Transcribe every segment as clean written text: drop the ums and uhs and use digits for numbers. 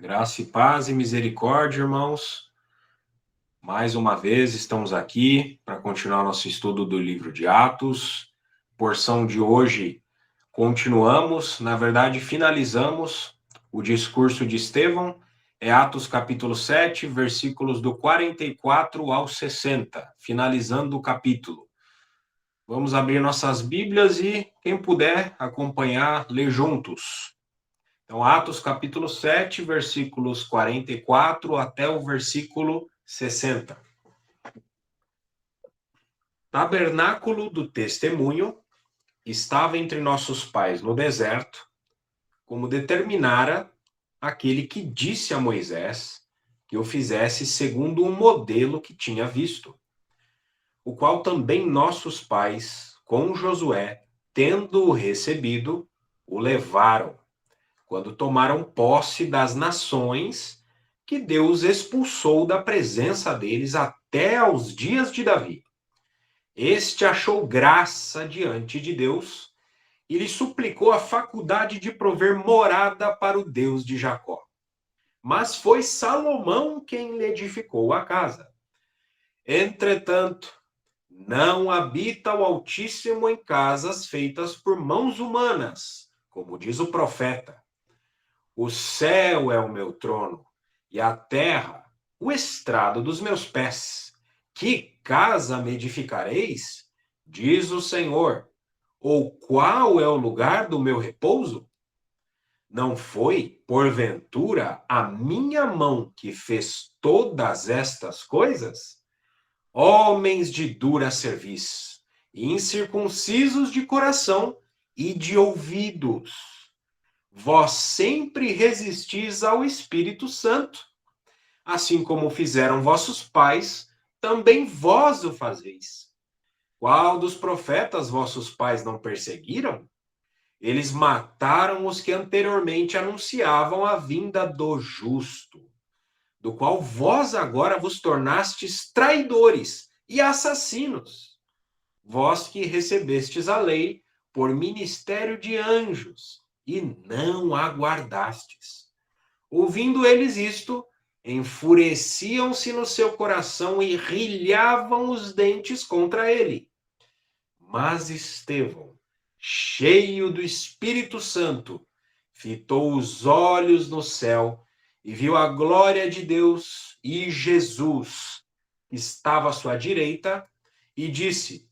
Graça e paz e misericórdia, irmãos. Mais uma vez estamos aqui para continuar nosso estudo do livro de Atos. Porção de hoje, continuamos, na verdade, finalizamos o discurso de Estevão. É Atos capítulo 7, versículos do 44 ao 60, finalizando o capítulo. Vamos abrir nossas Bíblias e, quem puder acompanhar, ler juntos. Então, Atos capítulo 7, versículos 44 até o versículo 60. Tabernáculo do testemunho estava entre nossos pais no deserto, como determinara aquele que disse a Moisés que o fizesse segundo um modelo que tinha visto, o qual também nossos pais, com Josué, tendo-o recebido, o levaram, quando tomaram posse das nações que Deus expulsou da presença deles até aos dias de Davi. Este achou graça diante de Deus e lhe suplicou a faculdade de prover morada para o Deus de Jacó. Mas foi Salomão quem lhe edificou a casa. Entretanto, não habita o Altíssimo em casas feitas por mãos humanas, como diz o profeta. O céu é o meu trono, e a terra o estrado dos meus pés. Que casa me edificareis? Diz o Senhor. Ou qual é o lugar do meu repouso? Não foi, porventura, a minha mão que fez todas estas coisas? Homens de dura cerviz, incircuncisos de coração e de ouvidos, vós sempre resistis ao Espírito Santo. Assim como fizeram vossos pais, também vós o fazeis. Qual dos profetas vossos pais não perseguiram? Eles mataram os que anteriormente anunciavam a vinda do justo, do qual vós agora vos tornastes traidores e assassinos. Vós que recebestes a lei por ministério de anjos, e não aguardastes. Ouvindo eles isto, enfureciam-se no seu coração e rilhavam os dentes contra ele. Mas Estevão, cheio do Espírito Santo, fitou os olhos no céu e viu a glória de Deus e Jesus, que estava à sua direita, e disse: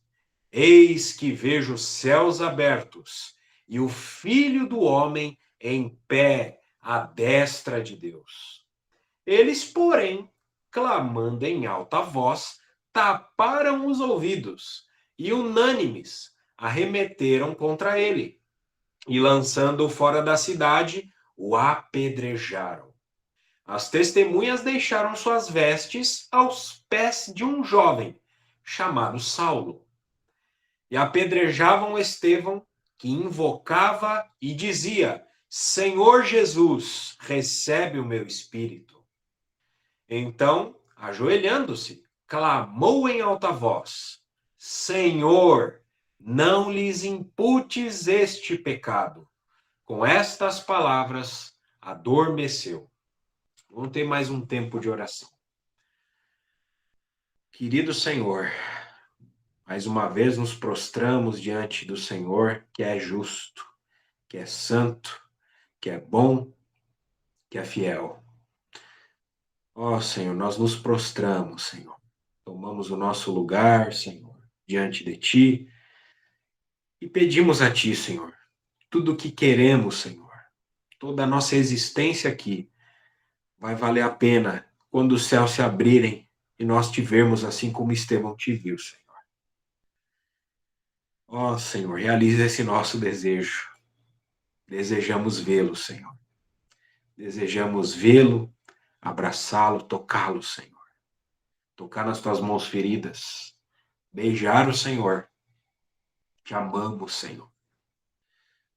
Eis que vejo os céus abertos e o Filho do Homem em pé à destra de Deus. Eles, porém, clamando em alta voz, taparam os ouvidos e, unânimes, arremeteram contra ele e, lançando-o fora da cidade, o apedrejaram. As testemunhas deixaram suas vestes aos pés de um jovem chamado Saulo e apedrejavam Estevão, que invocava e dizia: Senhor Jesus, recebe o meu espírito. Então, ajoelhando-se, clamou em alta voz: Senhor, não lhes imputes este pecado. Com estas palavras, adormeceu. Vamos ter mais um tempo de oração. Querido Senhor, mais uma vez nos prostramos diante do Senhor, que é justo, que é santo, que é bom, que é fiel. Ó Senhor, nós nos prostramos, Senhor. Tomamos o nosso lugar, Senhor, diante de Ti e pedimos a Ti, Senhor, tudo o que queremos, Senhor. Toda a nossa existência aqui vai valer a pena quando os céus se abrirem e nós te vermos assim como Estevão te viu, Senhor. Ó Senhor, realiza esse nosso desejo. Desejamos vê-lo, Senhor. Desejamos vê-lo, abraçá-lo, tocá-lo, Senhor. Tocar nas tuas mãos feridas. Beijar o Senhor. Te amamos, Senhor.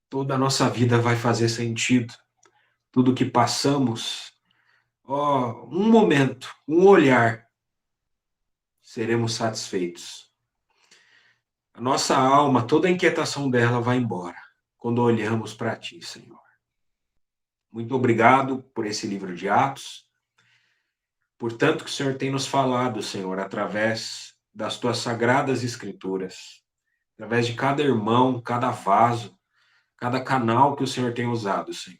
Toda a nossa vida vai fazer sentido. Tudo que passamos, um momento, um olhar, seremos satisfeitos. A nossa alma, toda a inquietação dela vai embora quando olhamos para Ti, Senhor. Muito obrigado por esse livro de Atos, por tanto que o Senhor tem nos falado, Senhor, através das tuas sagradas escrituras, através de cada irmão, cada vaso, cada canal que o Senhor tem usado, Senhor.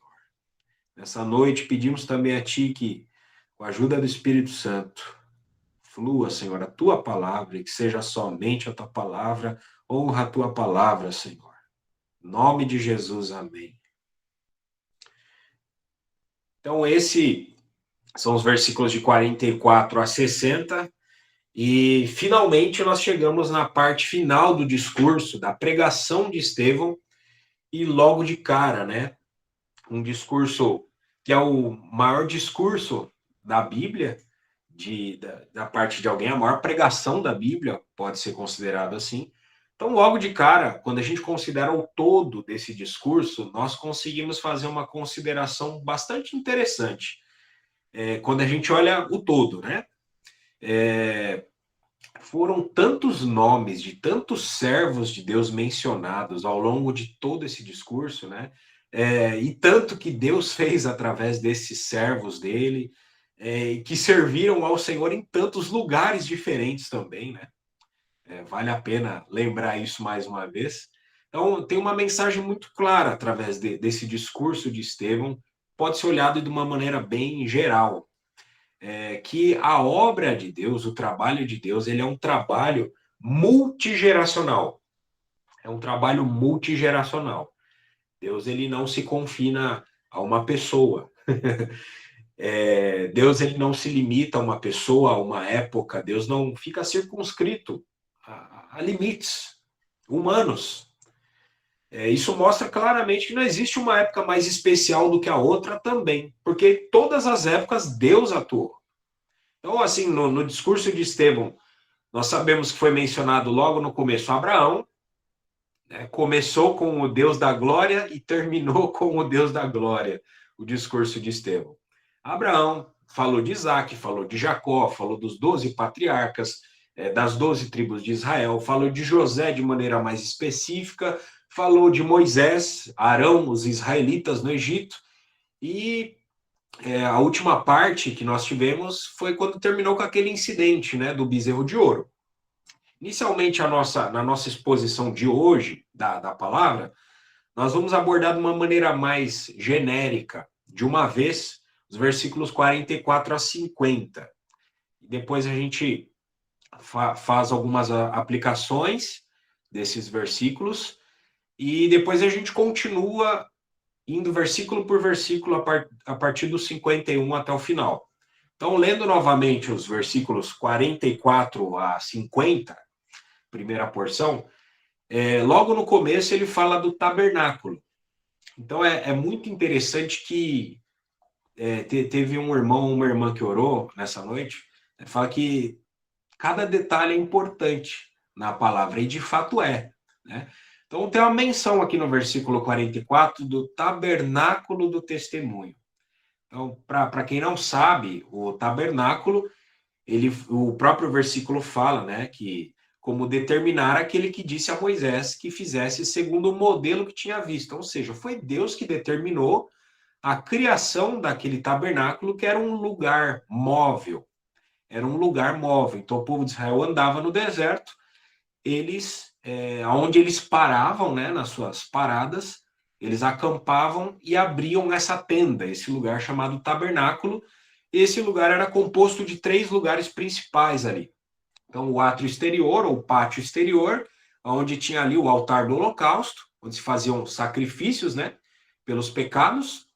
Nessa noite pedimos também a Ti que, com a ajuda do Espírito Santo, flua, Senhor, a Tua palavra e que seja somente a Tua palavra, honra a Tua palavra, Senhor. Em nome de Jesus, amém. Então, esses são os versículos de 44 a 60, e finalmente nós chegamos na parte final do discurso, da pregação de Estevão, e logo de cara, né? Um discurso que é o maior discurso da Bíblia, da parte de alguém, a maior pregação da Bíblia, pode ser considerado assim. Então, logo de cara, quando a gente considera o todo desse discurso, nós conseguimos fazer uma consideração bastante interessante. Quando a gente olha o todo, né? Foram tantos nomes de tantos servos de Deus mencionados ao longo de todo esse discurso, né? E tanto que Deus fez através desses servos dele, que serviram ao Senhor em tantos lugares diferentes também, né? Vale a pena lembrar isso mais uma vez. Então, tem uma mensagem muito clara através desse discurso de Estevão, pode ser olhado de uma maneira bem geral, que a obra de Deus, o trabalho de Deus, ele é um trabalho multigeracional. É um trabalho multigeracional. Deus, ele não se confina a uma pessoa. Deus, ele não se limita a uma pessoa, a uma época. Deus não fica circunscrito a limites humanos. Isso mostra claramente que não existe uma época mais especial do que a outra também, porque todas as épocas Deus atuou. Então, assim, no discurso de Estevão, nós sabemos que foi mencionado logo no começo Abraão, né? Começou com o Deus da glória e terminou com o Deus da glória, o discurso de Estevão. Abraão falou de Isaac, falou de Jacó, falou dos 12 patriarcas, das 12 tribos de Israel, falou de José de maneira mais específica, falou de Moisés, Arão, os israelitas no Egito, e a última parte que nós tivemos foi quando terminou com aquele incidente, né, do bezerro de ouro. Inicialmente, na nossa exposição de hoje, da palavra, nós vamos abordar de uma maneira mais genérica, de uma vez, os versículos 44 a 50. Depois a gente faz algumas aplicações desses versículos e depois a gente continua indo versículo por versículo a partir do 51 até o final. Então, lendo novamente os versículos 44 a 50, primeira porção, logo no começo ele fala do tabernáculo. Então, é muito interessante que teve um irmão, uma irmã que orou nessa noite, fala que cada detalhe é importante na palavra, e de fato é, né? Então, tem uma menção aqui no versículo 44 do tabernáculo do testemunho. Então, para quem não sabe, o tabernáculo, o próprio versículo fala, né, que como determinar aquele que disse a Moisés que fizesse segundo o modelo que tinha visto. Ou seja, foi Deus que determinou a criação daquele tabernáculo, que era um lugar móvel. Era um lugar móvel. Então, o povo de Israel andava no deserto, onde eles paravam, né, nas suas paradas, eles acampavam e abriam essa tenda, esse lugar chamado tabernáculo. Esse lugar era composto de 3 lugares principais ali. Então, o átrio exterior, ou pátio exterior, onde tinha ali o altar do holocausto, onde se faziam sacrifícios, né, pelos pecados.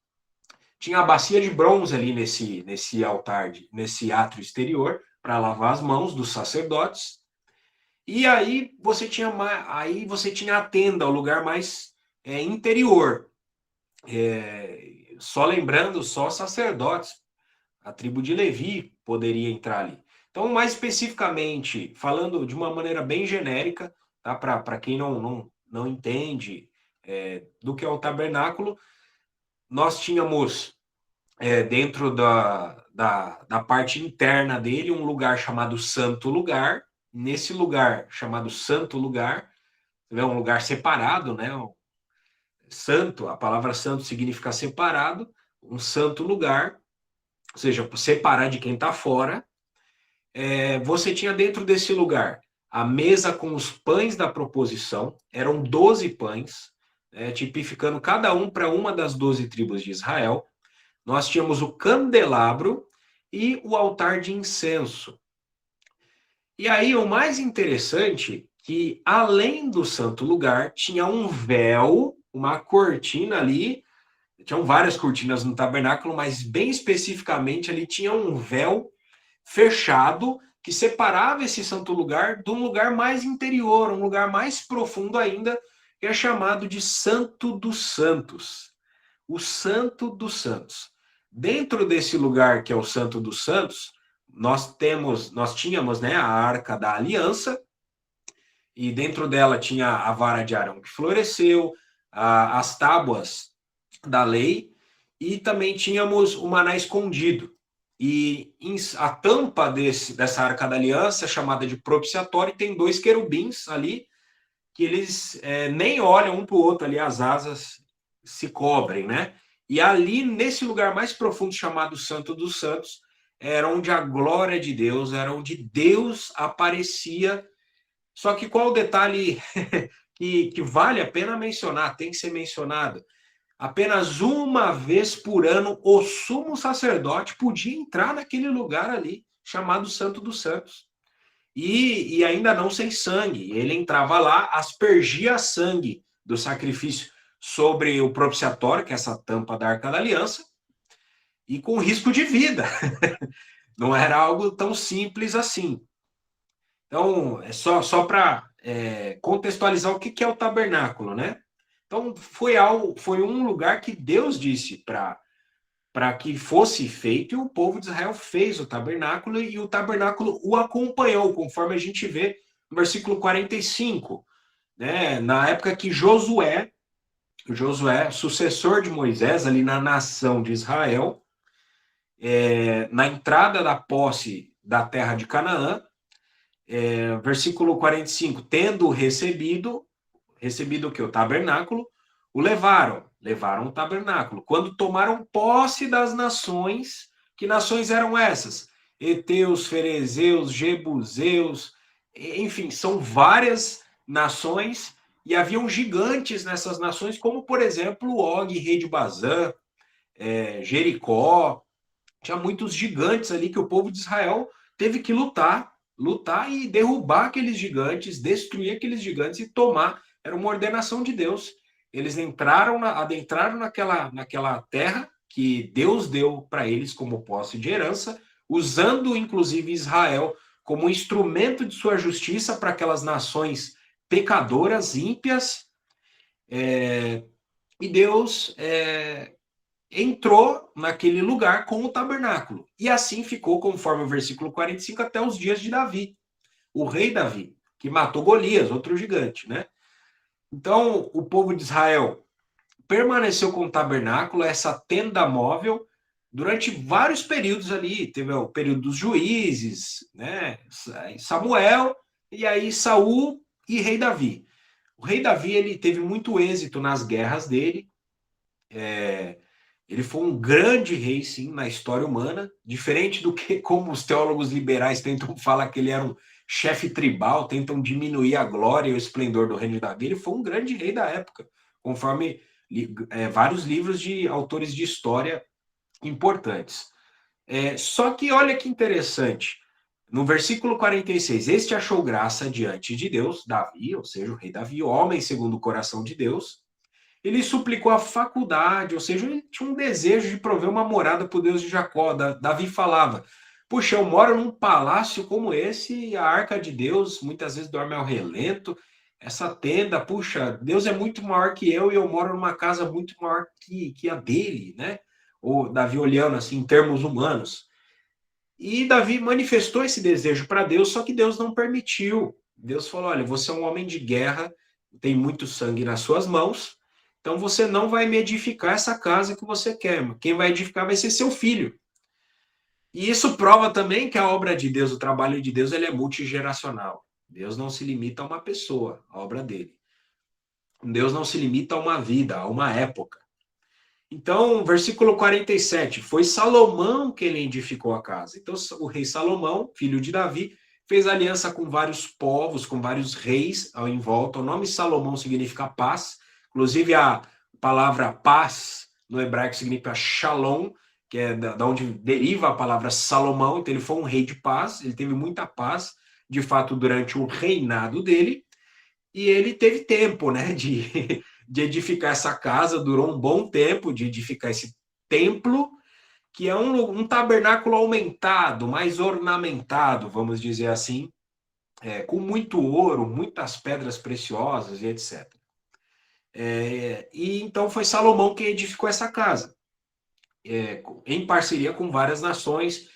Tinha a bacia de bronze ali nesse altar, nesse átrio exterior, para lavar as mãos dos sacerdotes. E aí você tinha a tenda, o lugar mais interior. Só lembrando, só sacerdotes, a tribo de Levi poderia entrar ali. Então, mais especificamente, falando de uma maneira bem genérica, tá? Para quem não entende do que é o tabernáculo, nós tínhamos dentro da parte interna dele um lugar chamado Santo Lugar. Nesse lugar chamado Santo Lugar, é um lugar separado, né? Santo, a palavra santo significa separado. um santo lugar, ou seja, separar de quem está fora. Você tinha dentro desse lugar a mesa com os pães da proposição, eram 12 pães, tipificando cada um para uma das 12 tribos de Israel. Nós tínhamos o candelabro e o altar de incenso. E aí o mais interessante que além do santo lugar tinha um véu, uma cortina ali, tinham várias cortinas no tabernáculo, mas bem especificamente ali tinha um véu fechado que separava esse santo lugar de um lugar mais interior, um lugar mais profundo ainda, que é chamado de Santo dos Santos. O Santo dos Santos. Dentro desse lugar que é o Santo dos Santos, nós tínhamos, né, a Arca da Aliança, e dentro dela tinha a vara de Arão que floresceu, as tábuas da lei, e também tínhamos o maná escondido. E a tampa dessa Arca da Aliança, chamada de propiciatório, tem 2 querubins ali, que eles nem olham um para o outro ali, as asas se cobrem, né? E ali, nesse lugar mais profundo chamado Santo dos Santos, era onde a glória de Deus, era onde Deus aparecia. Só que qual o detalhe que vale a pena mencionar, tem que ser mencionado? Apenas uma vez por ano o sumo sacerdote podia entrar naquele lugar ali, chamado Santo dos Santos. E ainda não sem sangue. Ele entrava lá, aspergia sangue do sacrifício sobre o propiciatório, que é essa tampa da Arca da Aliança, e com risco de vida. Não era algo tão simples assim. Então, é só para contextualizar o que é o tabernáculo, né? Então, foi um lugar que Deus disse para que fosse feito, e o povo de Israel fez o tabernáculo, e o tabernáculo o acompanhou, conforme a gente vê no versículo 45, né? Na época que Josué, sucessor de Moisés, ali na nação de Israel, na entrada da posse da terra de Canaã, versículo 45, tendo recebido o que? O tabernáculo, o levaram o tabernáculo. Quando tomaram posse das nações, que nações eram essas? Heteus, Ferezeus, Jebuseus, enfim, são várias nações, e haviam gigantes nessas nações, como, por exemplo, Og, rei de Bazã, Jericó. Tinha muitos gigantes ali que o povo de Israel teve que lutar e derrubar aqueles gigantes, destruir aqueles gigantes e tomar. Era uma ordenação de Deus. Eles adentraram naquela terra que Deus deu para eles como posse de herança, usando inclusive Israel como instrumento de sua justiça para aquelas nações pecadoras, ímpias. E Deus entrou naquele lugar com o tabernáculo. E assim ficou, conforme o versículo 45, até os dias de Davi, o rei Davi, que matou Golias, outro gigante, né? Então, o povo de Israel permaneceu com o tabernáculo, essa tenda móvel, durante vários períodos ali. Teve o período dos juízes, né? Samuel, e aí Saul e rei Davi. O rei Davi, ele teve muito êxito nas guerras dele. Ele foi um grande rei, sim, na história humana, diferente do que como os teólogos liberais tentam falar que ele era um chefe tribal, tentam diminuir a glória e o esplendor do reino de Davi. Ele foi um grande rei da época, conforme vários livros de autores de história importantes. Só que olha que interessante, no versículo 46, este achou graça diante de Deus, Davi, ou seja, o rei Davi, homem segundo o coração de Deus. Ele suplicou a faculdade, ou seja, ele tinha um desejo de prover uma morada para o Deus de Jacó. Davi falava, puxa, eu moro num palácio como esse, a arca de Deus muitas vezes dorme ao relento, essa tenda, puxa, Deus é muito maior que eu e eu moro numa casa muito maior que a dele, né? Ou Davi olhando assim, em termos humanos. E Davi manifestou esse desejo para Deus, só que Deus não permitiu. Deus falou, olha, você é um homem de guerra, tem muito sangue nas suas mãos, então você não vai me edificar essa casa que você quer. Quem vai edificar vai ser seu filho. E isso prova também que a obra de Deus, o trabalho de Deus, ele é multigeracional. Deus não se limita a uma pessoa, a obra dele. Deus não se limita a uma vida, a uma época. Então, versículo 47, foi Salomão quem edificou a casa. Então, o rei Salomão, filho de Davi, fez aliança com vários povos, com vários reis ao em volta. O nome Salomão significa paz. Inclusive, a palavra paz no hebraico significa shalom, que é da onde deriva a palavra Salomão. Então, ele foi um rei de paz, ele teve muita paz, de fato, durante o reinado dele. E ele teve tempo, né, de edificar essa casa, durou um bom tempo de edificar esse templo, que é um tabernáculo aumentado, mais ornamentado, vamos dizer assim, com muito ouro, muitas pedras preciosas e etc. E então foi Salomão quem edificou essa casa, em parceria com várias nações,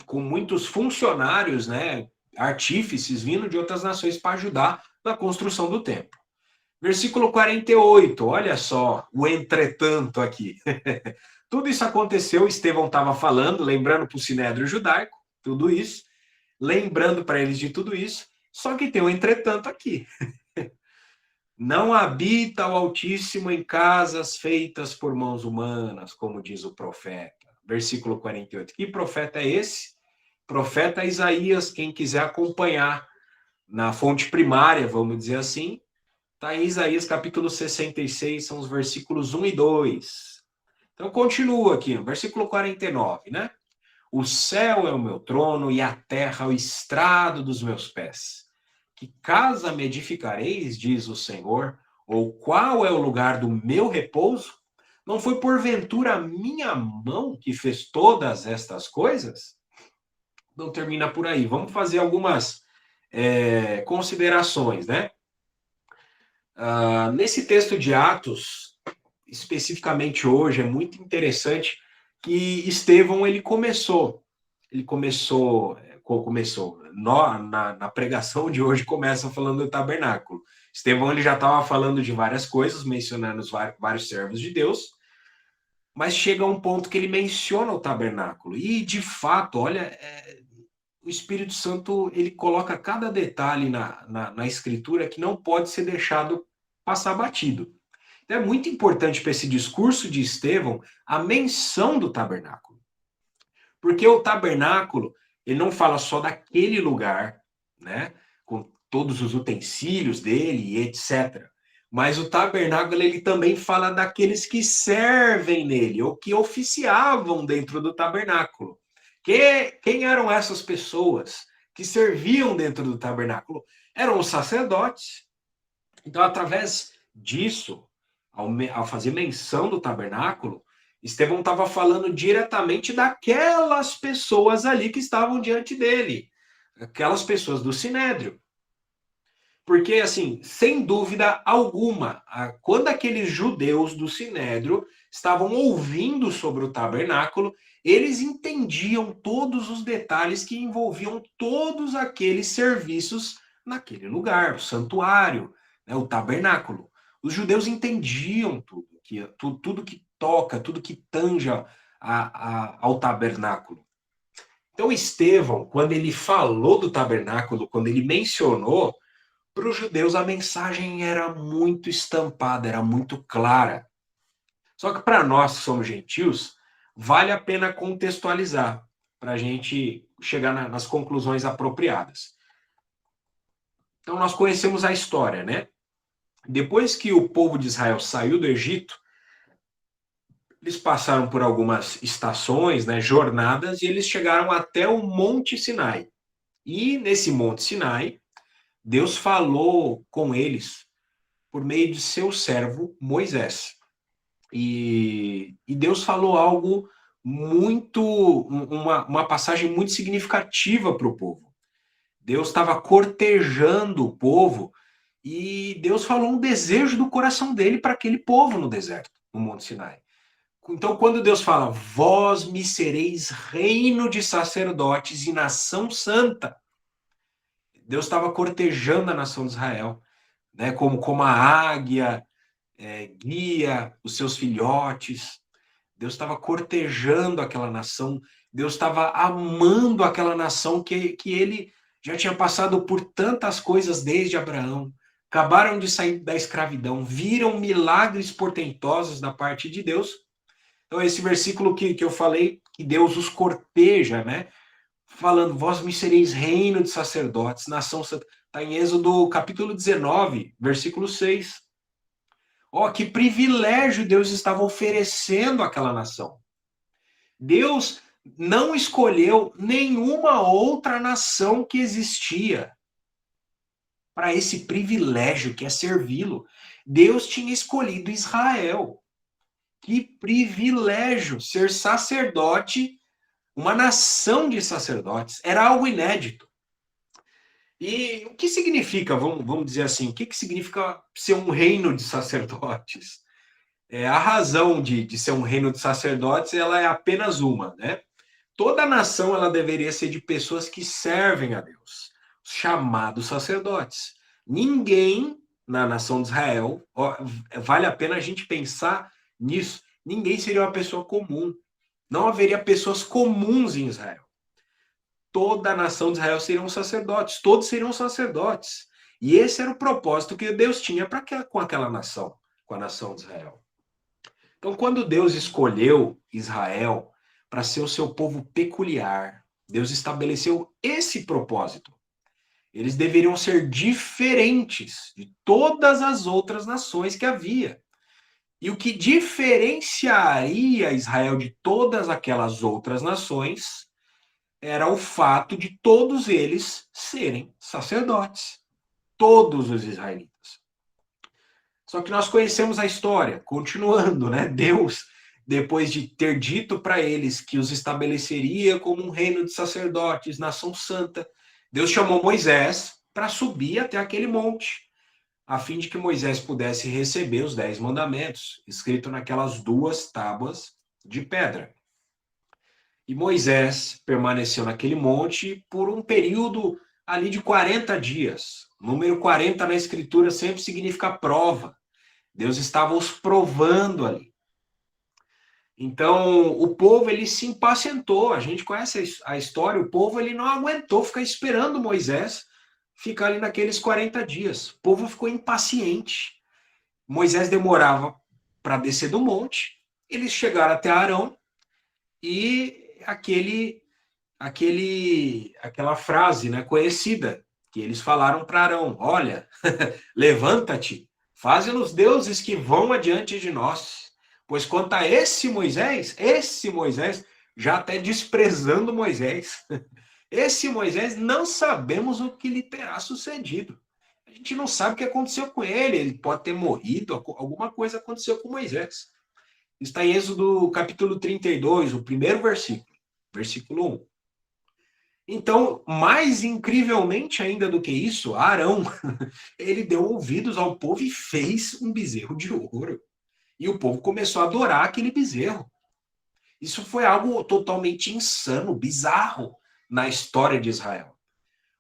com muitos funcionários, né, artífices vindo de outras nações para ajudar na construção do templo. Versículo 48, olha só o entretanto aqui. Tudo isso aconteceu, Estevão estava falando, lembrando para o Sinédrio Judaico, tudo isso, lembrando para eles de tudo isso, só que tem um entretanto aqui. Não habita o Altíssimo em casas feitas por mãos humanas, como diz o profeta. Versículo 48. Que profeta é esse? Profeta Isaías, quem quiser acompanhar na fonte primária, vamos dizer assim, está em Isaías capítulo 66, são os versículos 1 e 2. Então, continua aqui, versículo 49, né? O céu é o meu trono e a terra o estrado dos meus pés. Que casa me edificareis, diz o Senhor, ou qual é o lugar do meu repouso? Não foi porventura a minha mão que fez todas estas coisas? Não termina por aí. Vamos fazer algumas considerações, né? Nesse texto de Atos, especificamente hoje, é muito interessante que Estevão ele começou na pregação de hoje começa falando do tabernáculo. Estevão ele já estava falando de várias coisas, mencionando os vários servos de Deus, mas chega a um ponto que ele menciona o tabernáculo. E, de fato, olha, o Espírito Santo ele coloca cada detalhe na Escritura que não pode ser deixado passar batido. Então, é muito importante para esse discurso de Estevão a menção do tabernáculo. Porque o tabernáculo, ele não fala só daquele lugar, né, com todos os utensílios dele e etc. Mas o tabernáculo, ele também fala daqueles que servem nele, ou que oficiavam dentro do tabernáculo. Quem eram essas pessoas que serviam dentro do tabernáculo? Eram os sacerdotes. Então, através disso, ao fazer menção do tabernáculo, Estevão estava falando diretamente daquelas pessoas ali que estavam diante dele, aquelas pessoas do Sinédrio. Porque, assim, sem dúvida alguma, quando aqueles judeus do Sinédrio estavam ouvindo sobre o tabernáculo, eles entendiam todos os detalhes que envolviam todos aqueles serviços naquele lugar, o santuário, né, o tabernáculo. Os judeus entendiam tudo que toca, tudo que tanja ao tabernáculo. Então, Estevão, quando ele falou do tabernáculo, quando ele mencionou, para os judeus a mensagem era muito estampada, era muito clara. Só que para nós que somos gentios, vale a pena contextualizar para a gente chegar nas conclusões apropriadas. Então nós conhecemos a história, né? Depois que o povo de Israel saiu do Egito, eles passaram por algumas estações, né, jornadas, e eles chegaram até o Monte Sinai. E nesse Monte Sinai, Deus falou com eles por meio de seu servo Moisés. E Deus falou algo uma passagem muito significativa para o povo. Deus estava cortejando o povo e Deus falou um desejo do coração dele para aquele povo no deserto, no Monte Sinai. Então, quando Deus fala, vós me sereis reino de sacerdotes e nação santa, Deus estava cortejando a nação de Israel, né? Como a águia guia os seus filhotes. Deus estava cortejando aquela nação. Deus estava amando aquela nação que ele já tinha passado por tantas coisas desde Abraão. Acabaram de sair da escravidão, viram milagres portentosos da parte de Deus Então, esse versículo que eu falei, que Deus os corteja, né? Falando, vós me sereis reino de sacerdotes, nação santa. Está em Êxodo capítulo 19, versículo 6. Ó, que privilégio Deus estava oferecendo àquela nação. Deus não escolheu nenhuma outra nação que existia para esse privilégio que é servi-lo. Deus tinha escolhido Israel. Que privilégio ser sacerdote, uma nação de sacerdotes. Era algo inédito. E o que significa, vamos dizer assim, o que significa ser um reino de sacerdotes? A razão de ser um reino de sacerdotes, ela é apenas uma, né? Toda nação, ela deveria ser de pessoas que servem a Deus, chamados sacerdotes. Ninguém na nação de Israel, vale a pena a gente pensar nisso, ninguém seria uma pessoa comum. Não haveria pessoas comuns em Israel. Toda a nação de Israel seriam sacerdotes, todos seriam sacerdotes. E esse era o propósito que Deus tinha com aquela nação, com a nação de Israel. Então, quando Deus escolheu Israel para ser o seu povo peculiar, Deus estabeleceu esse propósito. Eles deveriam ser diferentes de todas as outras nações que havia. E o que diferenciaria Israel de todas aquelas outras nações era o fato de todos eles serem sacerdotes. Todos os israelitas. Só que nós conhecemos a história, continuando, né? Deus, depois de ter dito para eles que os estabeleceria como um reino de sacerdotes, nação santa, Deus chamou Moisés para subir até aquele monte, a fim de que Moisés pudesse receber os 10 mandamentos, escrito naquelas 2 tábuas de pedra. E Moisés permaneceu naquele monte por um período ali de 40 dias. O número 40 na escritura sempre significa prova. Deus estava os provando ali. Então, o povo, ele se impacientou. A gente conhece a história. O povo, ele não aguentou ficar esperando Moisés ficar ali naqueles 40 dias. O povo ficou impaciente. Moisés demorava para descer do monte. Eles chegaram até Arão e aquela frase, né, conhecida, que eles falaram para Arão: olha, levanta-te, faze-nos deuses que vão adiante de nós. Pois quanto a esse Moisés, já até desprezando Moisés, esse Moisés não sabemos o que lhe terá sucedido. A gente não sabe o que aconteceu com ele pode ter morrido, alguma coisa aconteceu com Moisés. Está em Êxodo capítulo 32, o primeiro versículo 1. Então, mais incrivelmente ainda do que isso, Arão, ele deu ouvidos ao povo e fez um bezerro de ouro. E o povo começou a adorar aquele bezerro. Isso foi algo totalmente insano, bizarro na história de Israel.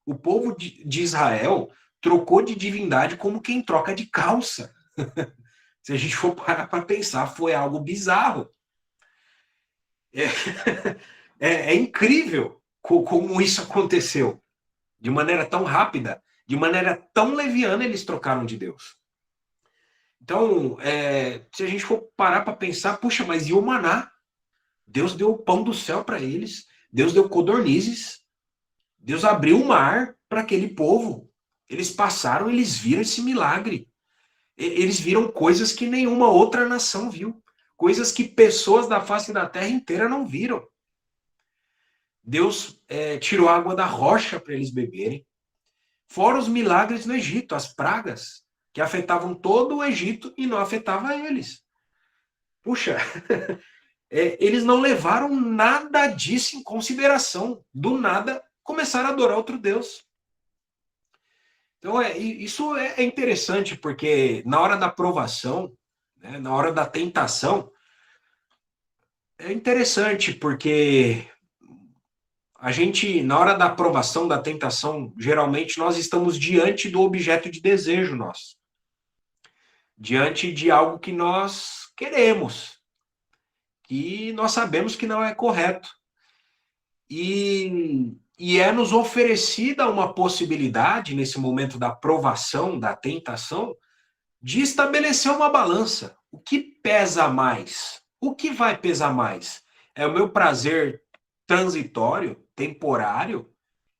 O povo de Israel trocou de divindade como quem troca de calça. Se a gente for parar para pensar, foi algo bizarro. É incrível como isso aconteceu. De maneira tão rápida, de maneira tão leviana, eles trocaram de Deus. Então, se a gente for parar para pensar, puxa, mas e o maná? Deus deu o pão do céu para eles, Deus deu codornizes, Deus abriu o mar para aquele povo. Eles passaram, eles viram esse milagre. Eles viram coisas que nenhuma outra nação viu. Coisas que pessoas da face da terra inteira não viram. Deus tirou água da rocha para eles beberem. Fora os milagres no Egito, as pragas, que afetavam todo o Egito e não afetava eles. Puxa, eles não levaram nada disso em consideração. Do nada, começaram a adorar outro Deus. Então, isso é interessante, porque na hora da provação, né, na hora da tentação, é interessante, porque a gente, na hora da provação, da tentação, geralmente nós estamos diante do objeto de desejo nosso. Diante de algo que nós queremos, que nós sabemos que não é correto. E é nos oferecida uma possibilidade, nesse momento da provação, da tentação, de estabelecer uma balança. O que pesa mais? O que vai pesar mais? É o meu prazer transitório, temporário?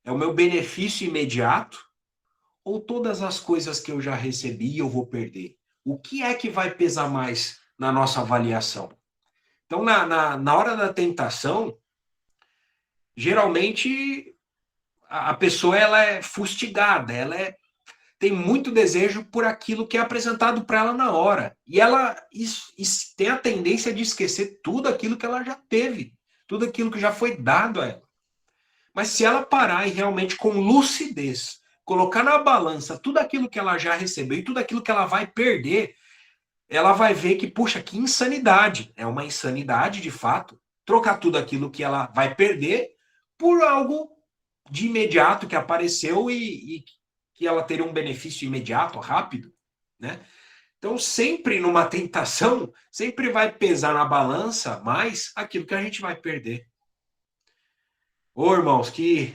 É o meu benefício imediato? Ou todas as coisas que eu já recebi eu vou perder? O que é que vai pesar mais na nossa avaliação? Então, na hora da tentação, geralmente a pessoa ela é fustigada, tem muito desejo por aquilo que é apresentado para ela na hora. E ela isso tem a tendência de esquecer tudo aquilo que ela já teve, tudo aquilo que já foi dado a ela. Mas se ela parar e realmente com lucidez colocar na balança tudo aquilo que ela já recebeu e tudo aquilo que ela vai perder, ela vai ver que, puxa, que insanidade. É uma insanidade, de fato, trocar tudo aquilo que ela vai perder por algo de imediato que apareceu e que ela teria um benefício imediato, rápido, né? Então, sempre numa tentação, sempre vai pesar na balança mais aquilo que a gente vai perder. Ô, irmãos, que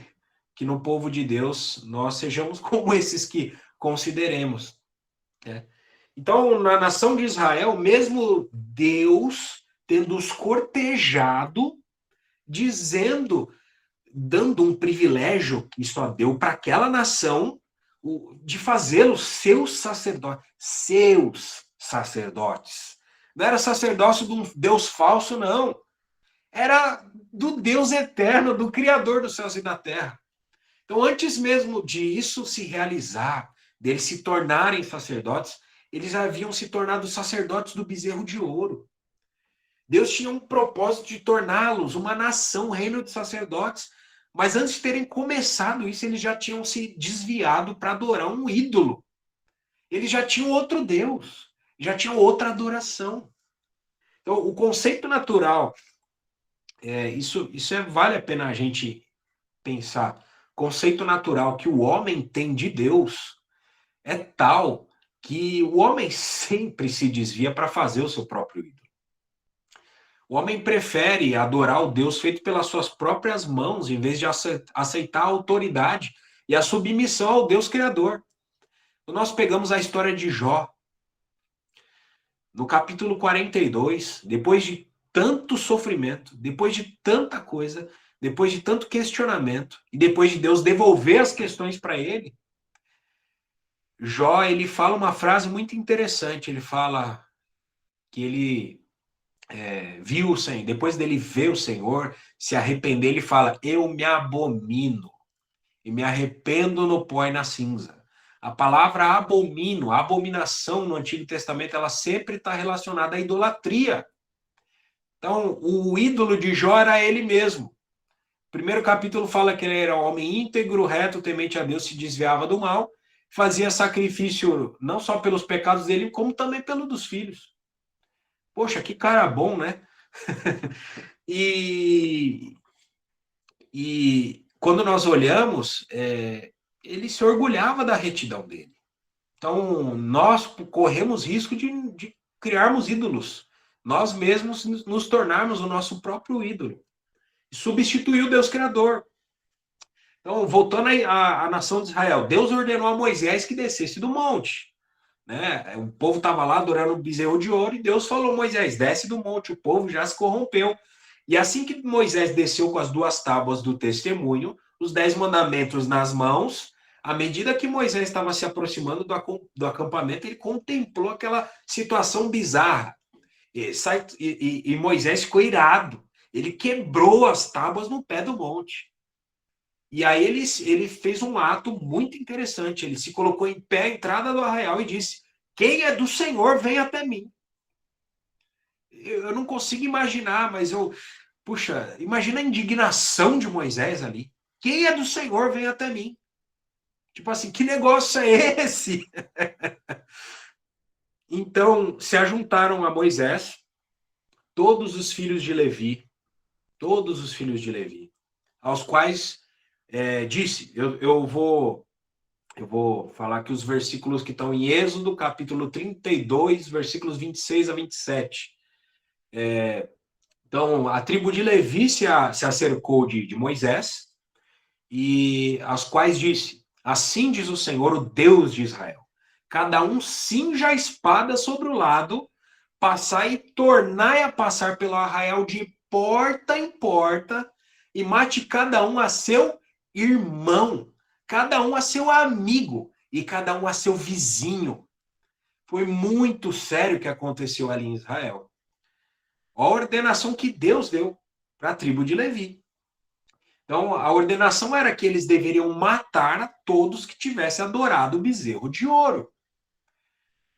no povo de Deus nós sejamos como esses que consideremos, né? Então, na nação de Israel, mesmo Deus tendo os cortejado, dizendo, dando um privilégio que só deu para aquela nação, de fazê-los seus sacerdotes. Seus sacerdotes. Não era sacerdócio de um Deus falso, não. Era do Deus eterno, do Criador dos céus e da terra. Então, antes mesmo de isso se realizar, deles se tornarem sacerdotes, eles haviam se tornado sacerdotes do bezerro de ouro. Deus tinha um propósito de torná-los uma nação, um reino de sacerdotes. Mas antes de terem começado isso, eles já tinham se desviado para adorar um ídolo. Eles já tinham outro Deus, já tinham outra adoração. Então, o conceito natural, vale a pena a gente pensar. O conceito natural que o homem tem de Deus é tal que o homem sempre se desvia para fazer o seu próprio ídolo. O homem prefere adorar o Deus feito pelas suas próprias mãos, em vez de aceitar a autoridade e a submissão ao Deus Criador. Então, nós pegamos a história de Jó. No capítulo 42, depois de tanto sofrimento, depois de tanta coisa, depois de tanto questionamento, e depois de Deus devolver as questões para ele, Jó, ele fala uma frase muito interessante. Ele fala que ele viu o Senhor, depois dele ver o Senhor, se arrepender, ele fala: eu me abomino e me arrependo no pó e na cinza. A palavra abomino, abominação no Antigo Testamento, ela sempre está relacionada à idolatria. Então, o ídolo de Jó era ele mesmo. O primeiro capítulo fala que ele era um homem íntegro, reto, temente a Deus, se desviava do mal, fazia sacrifício não só pelos pecados dele, como também pelo dos filhos. Poxa, que cara bom, né? E quando nós olhamos, ele se orgulhava da retidão dele. Então, nós corremos risco de criarmos ídolos. Nós mesmos nos tornarmos o nosso próprio ídolo. E substituir o Deus Criador. Então, voltando à nação de Israel, Deus ordenou a Moisés que descesse do monte. Né? O povo estava lá adorando o bezerro de ouro e Deus falou: Moisés, desce do monte, o povo já se corrompeu. E assim que Moisés desceu com as 2 tábuas do testemunho, os 10 mandamentos nas mãos, à medida que Moisés estava se aproximando do acampamento, ele contemplou aquela situação bizarra. E Moisés ficou irado. Ele quebrou as tábuas no pé do monte. E aí ele fez um ato muito interessante. Ele se colocou em pé à entrada do arraial e disse: quem é do Senhor, vem até mim. Eu não consigo imaginar, mas puxa, imagina a indignação de Moisés ali. Quem é do Senhor, vem até mim. Tipo assim, que negócio é esse? Então, se ajuntaram a Moisés todos os filhos de Levi, aos quais disse, eu vou falar aqui os versículos que estão em Êxodo, capítulo 32, versículos 26 a 27. Então, a tribo de Levi se acercou de Moisés, e aos quais disse: assim diz o Senhor, o Deus de Israel, cada um cinja a espada sobre o lado, passar e tornai a passar pelo arraial de porta em porta, e mate cada um a seu irmão, cada um a seu amigo, e cada um a seu vizinho. Foi muito sério o que aconteceu ali em Israel. A ordenação que Deus deu para a tribo de Levi. Então, a ordenação era que eles deveriam matar a todos que tivessem adorado o bezerro de ouro.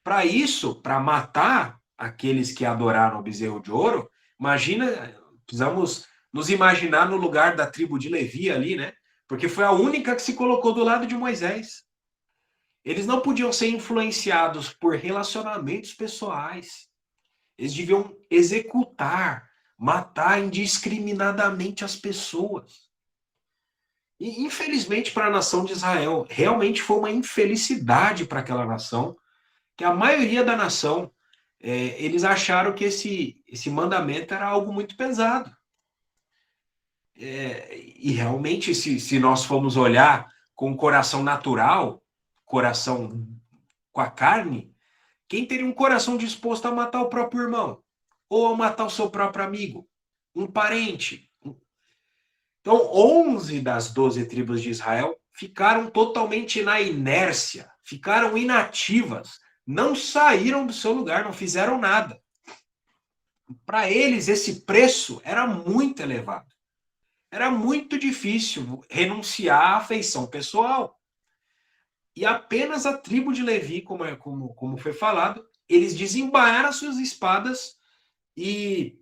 Para isso, para matar aqueles que adoraram o bezerro de ouro, imagina, precisamos nos imaginar no lugar da tribo de Levi ali, né? Porque foi a única que se colocou do lado de Moisés. Eles não podiam ser influenciados por relacionamentos pessoais. Eles deviam executar, matar indiscriminadamente as pessoas. E, infelizmente, para a nação de Israel, realmente foi uma infelicidade para aquela nação, que a maioria da nação, eles acharam que esse mandamento era algo muito pesado. E realmente, se nós formos olhar com o coração natural, coração com a carne, quem teria um coração disposto a matar o próprio irmão? Ou a matar o seu próprio amigo? Um parente? Então, 11 das 12 tribos de Israel ficaram totalmente na inércia, ficaram inativas, não saíram do seu lugar, não fizeram nada. Para eles, esse preço era muito elevado. Era muito difícil renunciar à afeição pessoal. E apenas a tribo de Levi, como foi falado, eles desembainharam as suas espadas e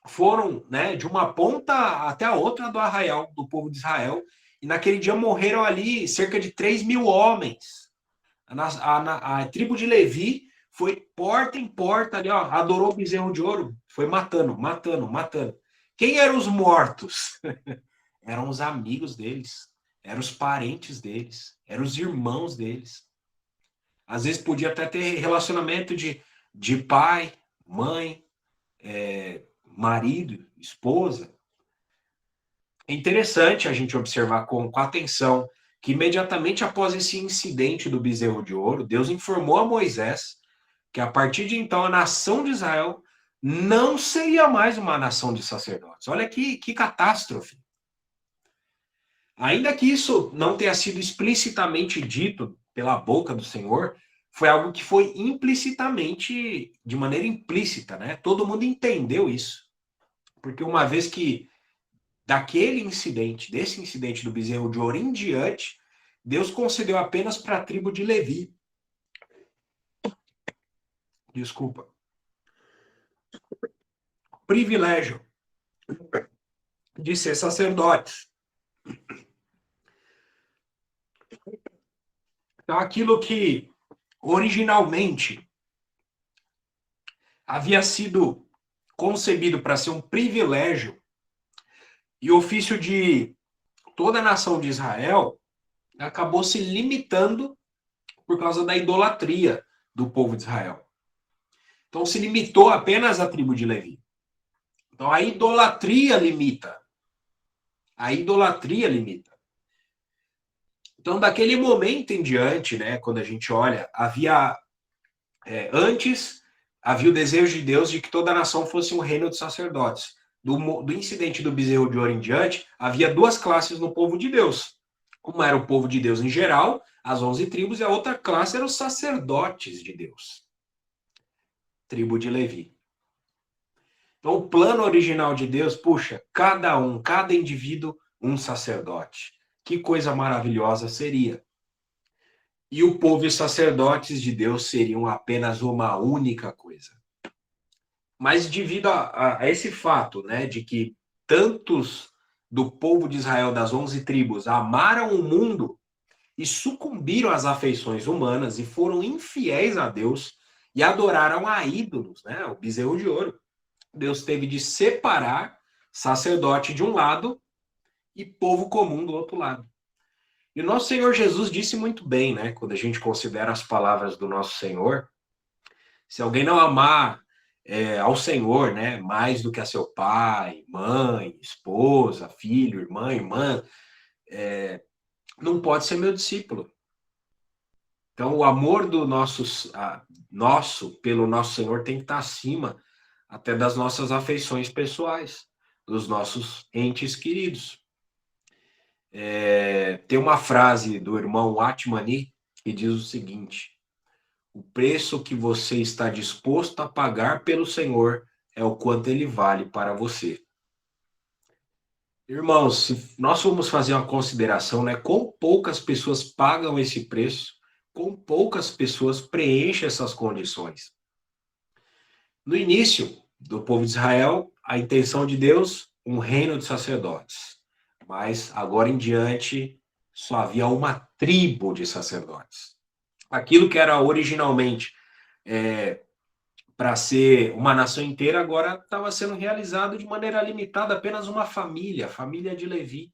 foram, né, de uma ponta até a outra do arraial do povo de Israel. E naquele dia morreram ali cerca de 3.000 homens. A tribo de Levi foi porta em porta ali, ó, adorou o bezerro de ouro, foi matando, matando, matando. Quem eram os mortos? Eram os amigos deles, eram os parentes deles, eram os irmãos deles. Às vezes podia até ter relacionamento de pai, mãe, marido, esposa. É interessante a gente observar com atenção que imediatamente após esse incidente do bezerro de ouro, Deus informou a Moisés que a partir de então a nação de Israel não seria mais uma nação de sacerdotes. Olha que catástrofe. Ainda que isso não tenha sido explicitamente dito pela boca do Senhor, foi algo que foi implicitamente, de maneira implícita, né? Todo mundo entendeu isso. Porque uma vez que desse incidente do bezerro de ouro em diante, Deus concedeu apenas para a tribo de Levi. Desculpa. Privilégio de ser sacerdotes. Então, aquilo que originalmente havia sido concebido para ser um privilégio e ofício de toda a nação de Israel, acabou se limitando por causa da idolatria do povo de Israel. Então, se limitou apenas à tribo de Levi. Então, a idolatria limita. A idolatria limita. Então, daquele momento em diante, né, quando a gente olha, antes havia o desejo de Deus de que toda a nação fosse um reino de sacerdotes. Do incidente do bezerro de ouro em diante, havia duas classes no povo de Deus. Uma era o povo de Deus em geral, as 11 tribos, e a outra classe eram os sacerdotes de Deus. Tribo de Levi. Então, o plano original de Deus, puxa, cada indivíduo, um sacerdote. Que coisa maravilhosa seria. E o povo e os sacerdotes de Deus seriam apenas uma única coisa. Mas devido a esse fato, né, de que tantos do povo de Israel, das 11 tribos, amaram o mundo e sucumbiram às afeições humanas e foram infiéis a Deus e adoraram a ídolos, né, o bezerro de ouro. Deus teve de separar sacerdote de um lado e povo comum do outro lado. E o nosso Senhor Jesus disse muito bem, né? Quando a gente considera as palavras do nosso Senhor, se alguém não amar ao Senhor, né, mais do que a seu pai, mãe, esposa, filho, irmã, não pode ser meu discípulo. Então, o amor do nosso pelo nosso Senhor tem que estar acima até das nossas afeições pessoais, dos nossos entes queridos. Tem uma frase do irmão Atmani que diz o seguinte: o preço que você está disposto a pagar pelo Senhor é o quanto ele vale para você. Irmãos, se nós formos fazer uma consideração, né, quão poucas pessoas pagam esse preço, quão poucas pessoas preenchem essas condições. No início do povo de Israel, a intenção de Deus, um reino de sacerdotes. Mas agora em diante, só havia uma tribo de sacerdotes. Aquilo que era originalmente para ser uma nação inteira, agora estava sendo realizado de maneira limitada, apenas uma família, a família de Levi.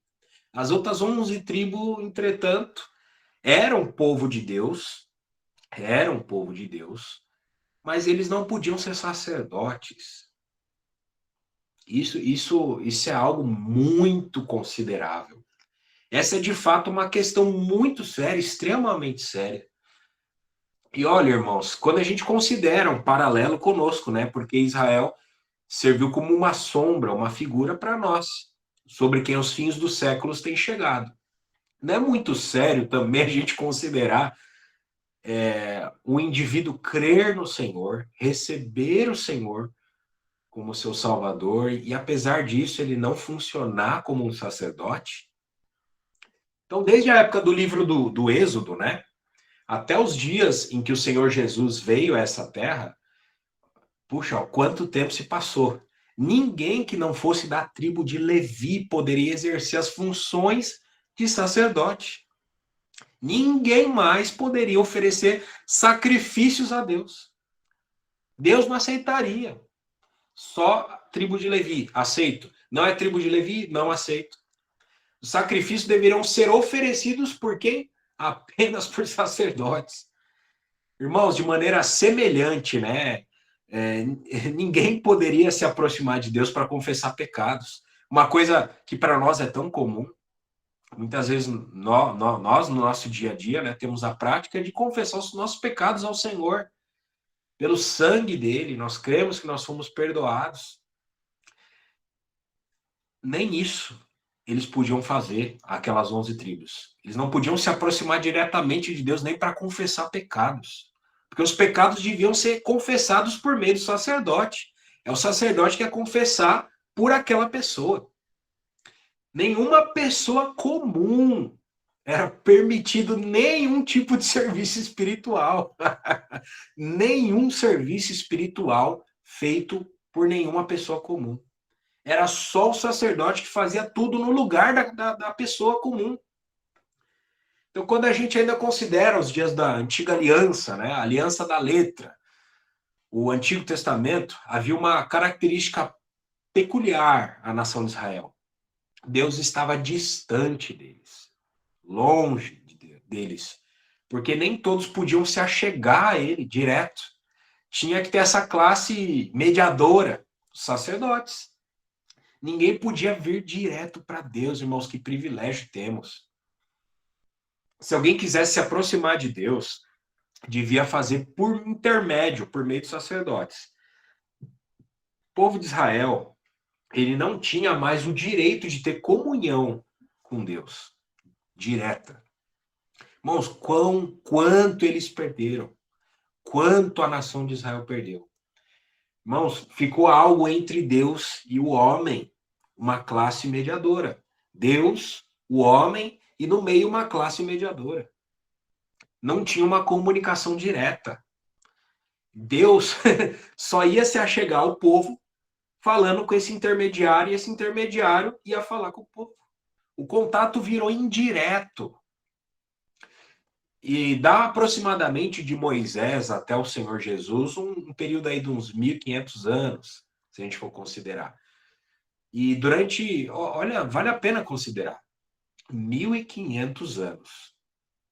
As outras 11 tribos, entretanto, eram povo de Deus, mas eles não podiam ser sacerdotes. Isso é algo muito considerável. Essa é, de fato, uma questão muito séria, extremamente séria. E olha, irmãos, quando a gente considera um paralelo conosco, né? Porque Israel serviu como uma sombra, uma figura para nós, sobre quem os fins dos séculos têm chegado. Não é muito sério também a gente considerar o indivíduo crer no Senhor, receber o Senhor como seu Salvador, e apesar disso ele não funcionar como um sacerdote? Então, desde a época do livro do Êxodo, né, até os dias em que o Senhor Jesus veio a essa terra, puxa, ó, quanto tempo se passou. Ninguém que não fosse da tribo de Levi poderia exercer as funções de sacerdote. Ninguém mais poderia oferecer sacrifícios a Deus. Deus não aceitaria. Só a tribo de Levi, aceito. Não é tribo de Levi, não aceito. Os sacrifícios deveriam ser oferecidos por quem? Apenas por sacerdotes. Irmãos, de maneira semelhante, né? Ninguém poderia se aproximar de Deus para confessar pecados. Uma coisa que para nós é tão comum. Muitas vezes nós, no nosso dia a dia, né, temos a prática de confessar os nossos pecados ao Senhor. Pelo sangue dele, nós cremos que nós fomos perdoados. Nem isso eles podiam fazer, aquelas 11 tribos. Eles não podiam se aproximar diretamente de Deus nem para confessar pecados. Porque os pecados deviam ser confessados por meio do sacerdote. É o sacerdote que ia confessar por aquela pessoa. Nenhuma pessoa comum era permitido nenhum tipo de serviço espiritual. Nenhum serviço espiritual feito por nenhuma pessoa comum. Era só o sacerdote que fazia tudo no lugar da pessoa comum. Então, quando a gente ainda considera os dias da antiga aliança, né, a aliança da letra, o Antigo Testamento, havia uma característica peculiar à nação de Israel. Deus estava distante deles, longe deles, porque nem todos podiam se achegar a ele direto. Tinha que ter essa classe mediadora, os sacerdotes. Ninguém podia vir direto para Deus, irmãos, que privilégio temos. Se alguém quisesse se aproximar de Deus, devia fazer por intermédio, por meio dos sacerdotes. O povo de Israel, ele não tinha mais o direito de ter comunhão com Deus, direta. Irmãos, quanto eles perderam, quanto a nação de Israel perdeu. Irmãos, ficou algo entre Deus e o homem, uma classe mediadora. Deus, o homem e no meio uma classe mediadora. Não tinha uma comunicação direta. Deus só ia se achegar ao povo falando com esse intermediário, e esse intermediário ia falar com o povo. O contato virou indireto. E dá aproximadamente de Moisés até o Senhor Jesus um período aí de uns 1.500 anos, se a gente for considerar. E durante, olha, vale a pena considerar, 1.500 anos.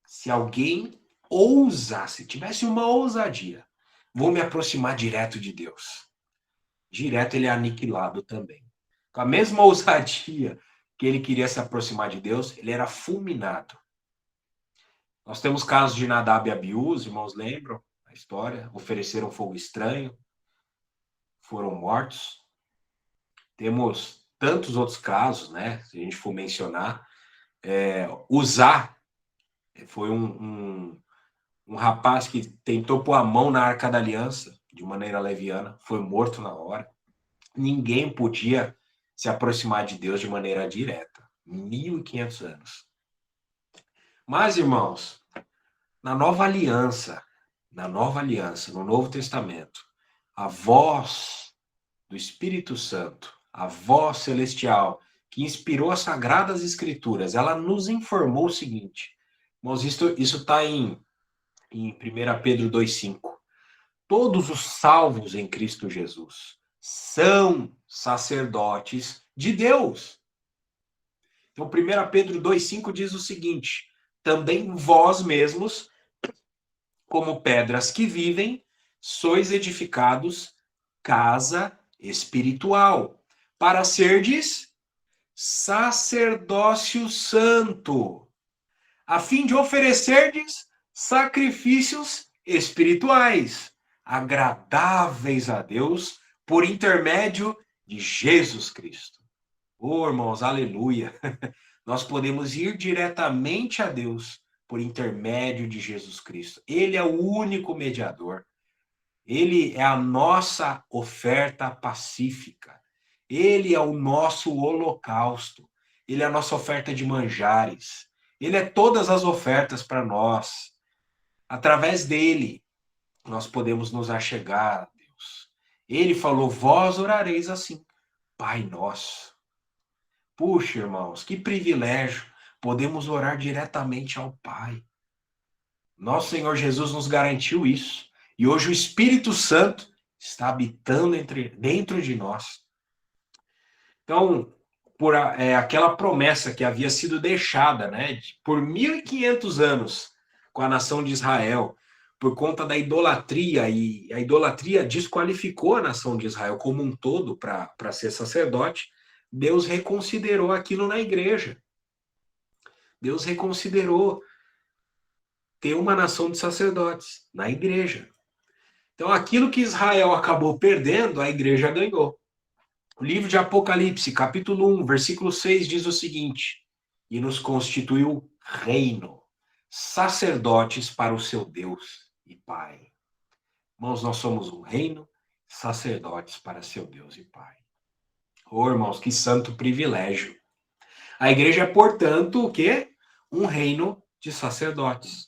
Se alguém ousasse, tivesse uma ousadia, vou me aproximar direto de Deus. Direto ele é aniquilado também. Com a mesma ousadia que ele queria se aproximar de Deus, ele era fulminado. Nós temos casos de Nadab e Abiú, os irmãos lembram a história? Ofereceram fogo estranho, foram mortos. Temos tantos outros casos, né? Se a gente for mencionar. Uzá foi um rapaz que tentou pôr a mão na Arca da Aliança de maneira leviana, foi morto na hora. Ninguém podia se aproximar de Deus de maneira direta. 1.500 anos. Mas, irmãos, na nova aliança, no Novo Testamento, a voz do Espírito Santo, a voz celestial que inspirou as Sagradas Escrituras, ela nos informou o seguinte, irmãos, isso está em 1 Pedro 2,5. Todos os salvos em Cristo Jesus são sacerdotes de Deus. Então, 1 Pedro 2,5 diz o seguinte: também vós mesmos, como pedras que vivem, sois edificados casa espiritual, para serdes sacerdócio santo, a fim de oferecerdes sacrifícios espirituais, agradáveis a Deus, por intermédio de Jesus Cristo. Oh, irmãos, aleluia! Nós podemos ir diretamente a Deus por intermédio de Jesus Cristo. Ele é o único mediador. Ele é a nossa oferta pacífica. Ele é o nosso holocausto. Ele é a nossa oferta de manjares. Ele é todas as ofertas para nós. Através dele, nós podemos nos achegar a Deus. Ele falou, vós orareis assim, Pai nosso. Puxa, irmãos, que privilégio. Podemos orar diretamente ao Pai. Nosso Senhor Jesus nos garantiu isso. E hoje o Espírito Santo está habitando dentro de nós. Então, por aquela promessa que havia sido deixada, né, por 1.500 anos com a nação de Israel, por conta da idolatria, e a idolatria desqualificou a nação de Israel como um todo para ser sacerdote, Deus reconsiderou aquilo na igreja. Deus reconsiderou ter uma nação de sacerdotes na igreja. Então, aquilo que Israel acabou perdendo, a igreja ganhou. O livro de Apocalipse, capítulo 1, versículo 6, diz o seguinte: e nos constituiu reino, sacerdotes para o seu Deus e Pai. Irmãos, nós somos um reino, sacerdotes para seu Deus e Pai. Oh, irmãos, que santo privilégio. A igreja é, portanto, o quê? Um reino de sacerdotes.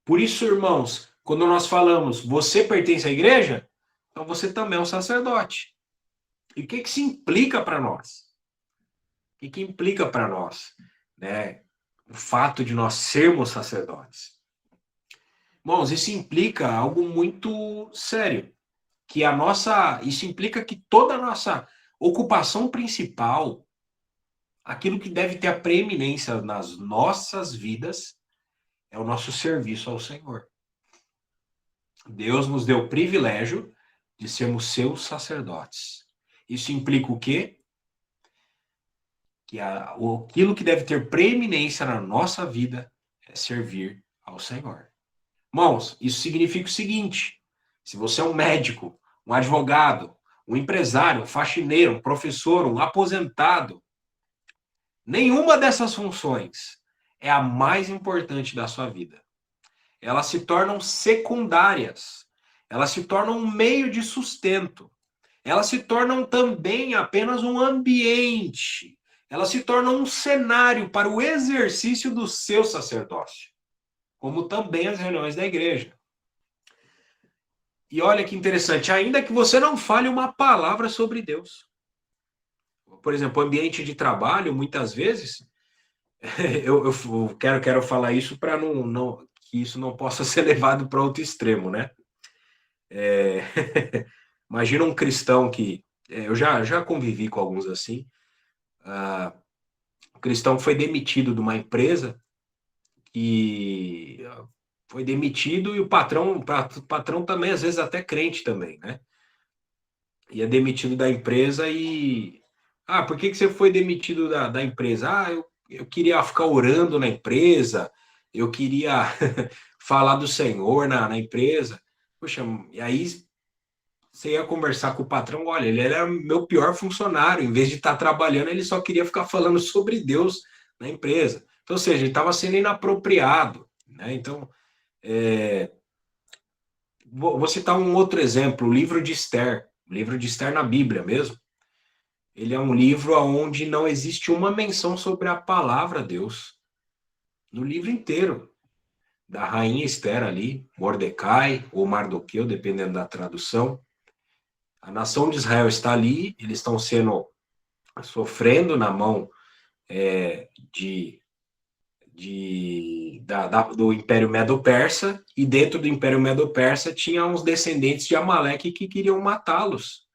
Por isso, irmãos, quando nós falamos, você pertence à igreja, então você também é um sacerdote. E o que se implica para nós? O que implica para nós, né? O fato de nós sermos sacerdotes. Irmãos, isso implica algo muito sério, que isso implica que toda a nossa ocupação principal, aquilo que deve ter a preeminência nas nossas vidas, é o nosso serviço ao Senhor. Deus nos deu o privilégio de sermos seus sacerdotes. Isso implica o quê? Que aquilo que deve ter preeminência na nossa vida é servir ao Senhor. Irmãos, isso significa o seguinte: se você é um médico, um advogado, um empresário, um faxineiro, um professor, um aposentado, nenhuma dessas funções é a mais importante da sua vida. Elas se tornam secundárias. Elas se tornam um meio de sustento. Elas se tornam também apenas um ambiente. Elas se tornam um cenário para o exercício do seu sacerdócio, como também as reuniões da igreja. E olha que interessante, ainda que você não fale uma palavra sobre Deus. Por exemplo, ambiente de trabalho, muitas vezes, eu quero falar isso para que isso não possa ser levado para outro extremo, né? Imagina um cristão que... eu já convivi com alguns assim. Um cristão que foi demitido de uma empresa e foi demitido, e o patrão também, às vezes até crente também, né? E é demitido da empresa e... por que você foi demitido da empresa? Eu queria ficar orando na empresa, eu queria falar do Senhor na empresa. Poxa, e aí você ia conversar com o patrão, olha, ele era meu pior funcionário, em vez de estar trabalhando, ele só queria ficar falando sobre Deus na empresa. Então, ou seja, ele estava sendo inapropriado, né? Então, vou citar um outro exemplo, o livro de Esther na Bíblia mesmo. Ele é um livro onde não existe uma menção sobre a palavra Deus. No livro inteiro, da rainha Esther ali, Mordecai ou Mardoqueu, dependendo da tradução. A nação de Israel está ali, eles estão sofrendo na mão do Império Medo-Persa, e dentro do Império Medo-Persa tinha uns descendentes de Amaleque que queriam matá-los.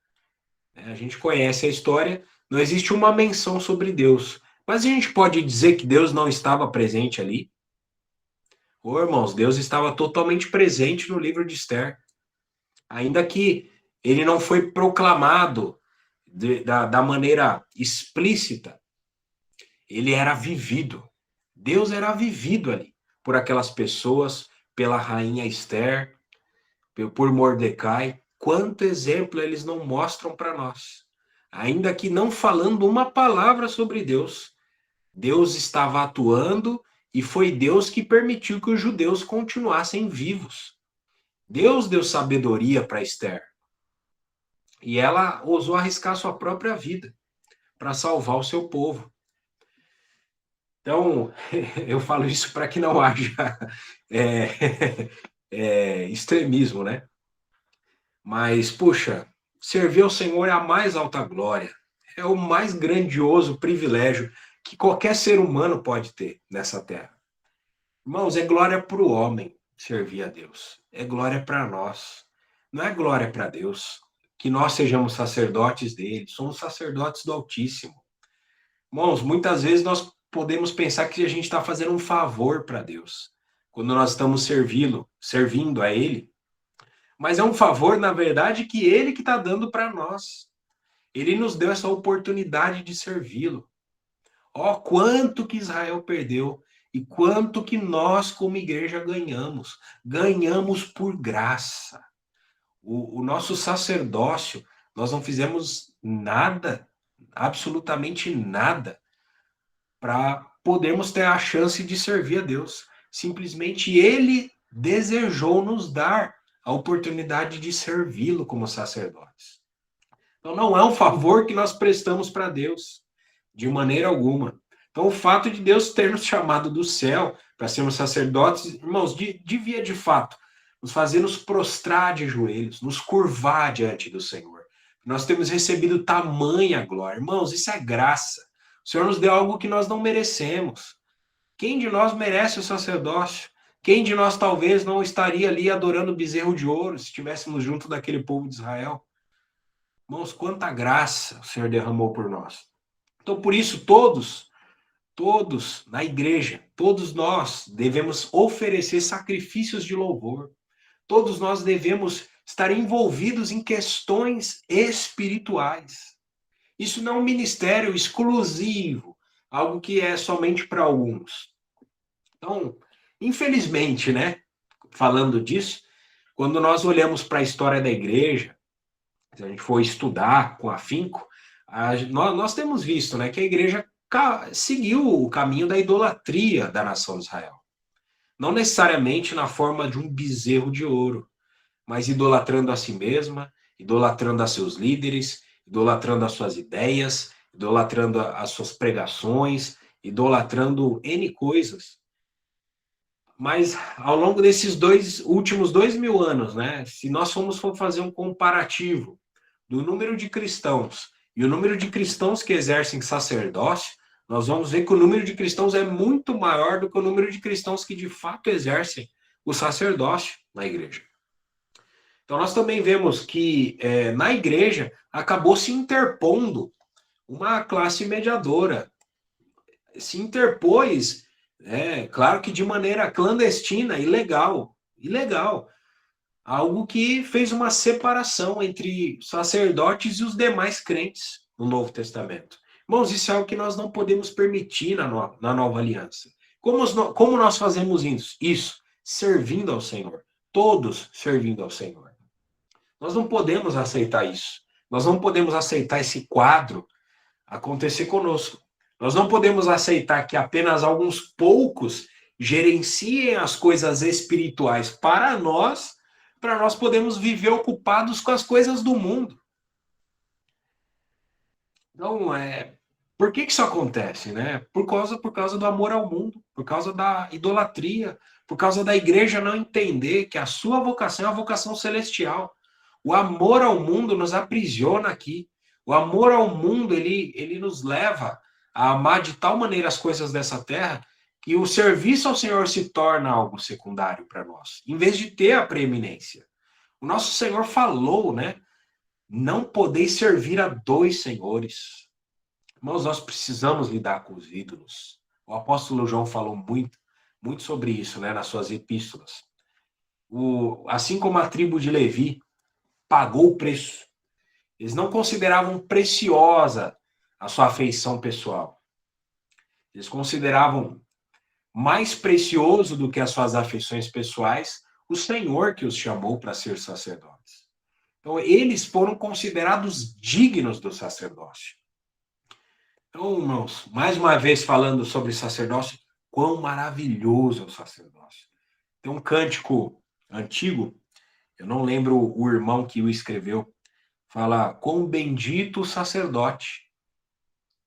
A gente conhece a história, não existe uma menção sobre Deus. Mas a gente pode dizer que Deus não estava presente ali? Ô, irmãos, Deus estava totalmente presente no livro de Esther. Ainda que ele não foi proclamado da maneira explícita, ele era vivido. Deus era vivido ali por aquelas pessoas, pela rainha Esther, por Mordecai. Quanto exemplo eles não mostram para nós. Ainda que não falando uma palavra sobre Deus, Deus estava atuando e foi Deus que permitiu que os judeus continuassem vivos. Deus deu sabedoria para Esther. E ela ousou arriscar sua própria vida para salvar o seu povo. Então, eu falo isso para que não haja extremismo, né? Mas, puxa, servir ao Senhor é a mais alta glória. É o mais grandioso privilégio que qualquer ser humano pode ter nessa terra. Irmãos, é glória para o homem servir a Deus. É glória para nós. Não é glória para Deus que nós sejamos sacerdotes dele. Somos sacerdotes do Altíssimo. Irmãos, muitas vezes nós podemos pensar que a gente está fazendo um favor para Deus quando nós estamos servindo a Ele. Mas é um favor, na verdade, que Ele que está dando para nós. Ele nos deu essa oportunidade de servi-lo. Ó, quanto que Israel perdeu e quanto que nós, como igreja, ganhamos. Ganhamos por graça. O nosso sacerdócio, nós não fizemos nada, absolutamente nada, para podermos ter a chance de servir a Deus. Simplesmente Ele desejou nos dar a oportunidade de servi-lo como sacerdotes. Então não é um favor que nós prestamos para Deus, de maneira alguma. Então o fato de Deus ter nos chamado do céu para sermos sacerdotes, irmãos, devia de fato nos fazer nos prostrar de joelhos, nos curvar diante do Senhor. Nós temos recebido tamanha glória. Irmãos, isso é graça. O Senhor nos deu algo que nós não merecemos. Quem de nós merece o sacerdócio? Quem de nós talvez não estaria ali adorando o bezerro de ouro se estivéssemos junto daquele povo de Israel? Irmãos, quanta graça o Senhor derramou por nós. Então, por isso, todos na igreja, todos nós devemos oferecer sacrifícios de louvor. Todos nós devemos estar envolvidos em questões espirituais. Isso não é um ministério exclusivo, algo que é somente para alguns. Então, infelizmente, né, falando disso, quando nós olhamos para a história da igreja, se a gente for estudar com afinco, nós temos visto, né, que a igreja seguiu o caminho da idolatria da nação de Israel. Não necessariamente na forma de um bezerro de ouro, mas idolatrando a si mesma, idolatrando a seus líderes, idolatrando as suas ideias, idolatrando as suas pregações, idolatrando N coisas. Mas ao longo desses últimos 2000 anos, né, se nós for fazer um comparativo do número de cristãos e o número de cristãos que exercem sacerdócio, nós vamos ver que o número de cristãos é muito maior do que o número de cristãos que de fato exercem o sacerdócio na igreja. Então nós também vemos que na igreja acabou se interpondo uma classe mediadora. Se interpôs, claro que de maneira clandestina, ilegal. Algo que fez uma separação entre sacerdotes e os demais crentes no Novo Testamento. Irmãos, isso é algo que nós não podemos permitir na nova aliança. Como nós fazemos isso? Servindo ao Senhor. Todos servindo ao Senhor. Nós não podemos aceitar isso. Nós não podemos aceitar esse quadro acontecer conosco. Nós não podemos aceitar que apenas alguns poucos gerenciem as coisas espirituais para nós podermos viver ocupados com as coisas do mundo. Então, por que isso acontece, né? Por causa do amor ao mundo, por causa da idolatria, por causa da igreja não entender que a sua vocação é a vocação celestial. O amor ao mundo nos aprisiona aqui. O amor ao mundo, ele nos leva a amar de tal maneira as coisas dessa terra que o serviço ao Senhor se torna algo secundário para nós, em vez de ter a preeminência. O nosso Senhor falou, né? Não podeis servir a dois senhores. Irmãos, nós precisamos lidar com os ídolos. O apóstolo João falou muito sobre isso, né, nas suas epístolas. Assim como a tribo de Levi pagou o preço, eles não consideravam preciosa a sua afeição pessoal. Eles consideravam mais precioso do que as suas afeições pessoais o Senhor que os chamou para ser sacerdotes. Então, eles foram considerados dignos do sacerdócio. Então, irmãos, mais uma vez falando sobre sacerdócio, quão maravilhoso é o sacerdócio. Tem um cântico antigo, eu não lembro o irmão que o escreveu, fala: quão bendito o sacerdote,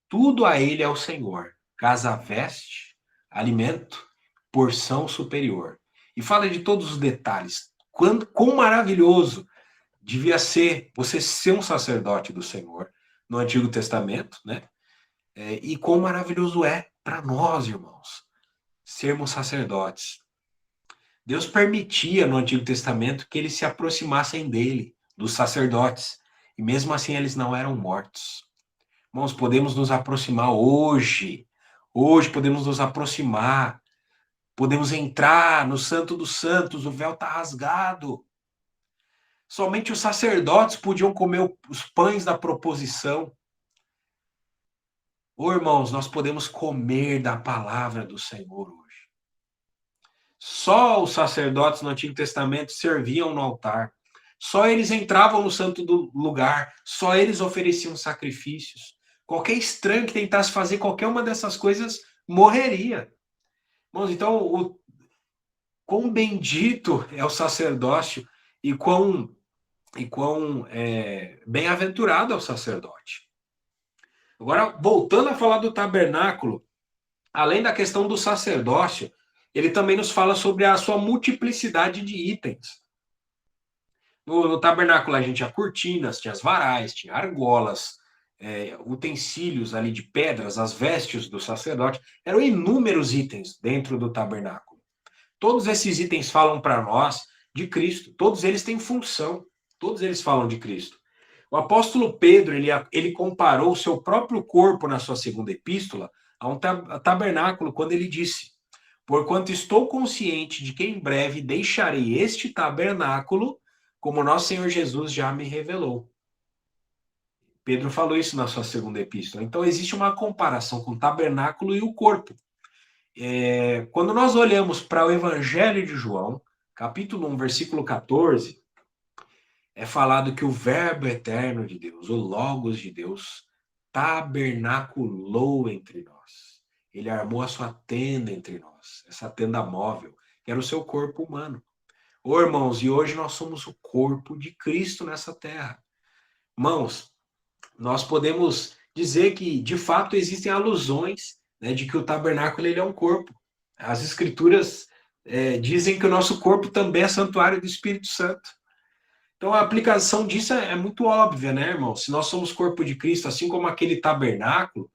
tudo a ele é o Senhor, casa, veste, alimento, porção superior. E fala de todos os detalhes. Quão maravilhoso devia ser você ser um sacerdote do Senhor no Antigo Testamento, né? E quão maravilhoso é para nós, irmãos, sermos sacerdotes. Deus permitia no Antigo Testamento que eles se aproximassem dele, dos sacerdotes, e mesmo assim eles não eram mortos. Irmãos, podemos nos aproximar hoje. Hoje podemos nos aproximar. Podemos entrar no Santo dos Santos, o véu está rasgado. Somente os sacerdotes podiam comer os pães da proposição. Irmãos, nós podemos comer da palavra do Senhor hoje. Só os sacerdotes no Antigo Testamento serviam no altar. Só eles entravam no santo do lugar. Só eles ofereciam sacrifícios. Qualquer estranho que tentasse fazer qualquer uma dessas coisas morreria. Irmãos, então, quão bendito é o sacerdócio e quão bem-aventurado é o sacerdote. Agora, voltando a falar do tabernáculo, além da questão do sacerdócio, ele também nos fala sobre a sua multiplicidade de itens. No tabernáculo a gente tinha cortinas, tinha as varais, tinha argolas, utensílios ali de pedras, as vestes do sacerdote. Eram inúmeros itens dentro do tabernáculo. Todos esses itens falam para nós de Cristo. Todos eles têm função. Todos eles falam de Cristo. O apóstolo Pedro, ele comparou o seu próprio corpo na sua segunda epístola a um tabernáculo, quando ele disse: porquanto estou consciente de que em breve deixarei este tabernáculo, como nosso Senhor Jesus já me revelou. Pedro falou isso na sua segunda epístola. Então, existe uma comparação com o tabernáculo e o corpo. Quando nós olhamos para o Evangelho de João, capítulo 1, versículo 14, é falado que o Verbo eterno de Deus, o Logos de Deus, tabernaculou entre nós. Ele armou a sua tenda entre nós, essa tenda móvel, que era o seu corpo humano. Irmãos, e hoje nós somos o corpo de Cristo nessa terra. Irmãos, nós podemos dizer que, de fato, existem alusões, né, de que o tabernáculo ele é um corpo. As Escrituras dizem que o nosso corpo também é santuário do Espírito Santo. Então, a aplicação disso é muito óbvia, né, irmão? Se nós somos corpo de Cristo, assim como aquele tabernáculo,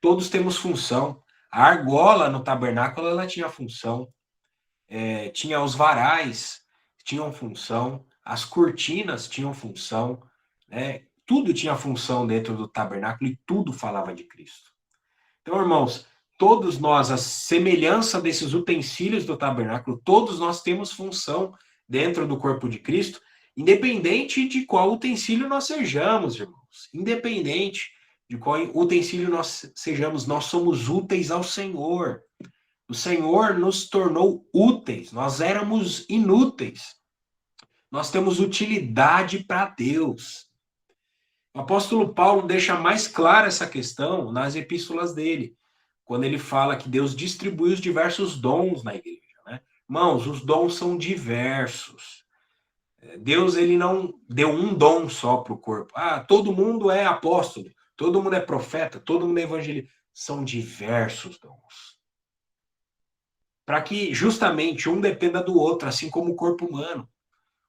todos temos função. A argola no tabernáculo, ela tinha função. Tinha os varais, tinham função. As cortinas tinham função. Né? Tudo tinha função dentro do tabernáculo e tudo falava de Cristo. Então, irmãos, todos nós, a semelhança desses utensílios do tabernáculo, todos nós temos função dentro do corpo de Cristo, independente de qual utensílio nós sejamos, irmãos. Independente de qual utensílio nós sejamos, nós somos úteis ao Senhor. O Senhor nos tornou úteis, nós éramos inúteis. Nós temos utilidade para Deus. O apóstolo Paulo deixa mais clara essa questão nas epístolas dele, quando ele fala que Deus distribui os diversos dons na igreja, né? Irmãos, os dons são diversos. Deus, ele não deu um dom só para o corpo. Ah, todo mundo é apóstolo, todo mundo é profeta, todo mundo é evangelista. São diversos dons. Para que justamente um dependa do outro, assim como o corpo humano.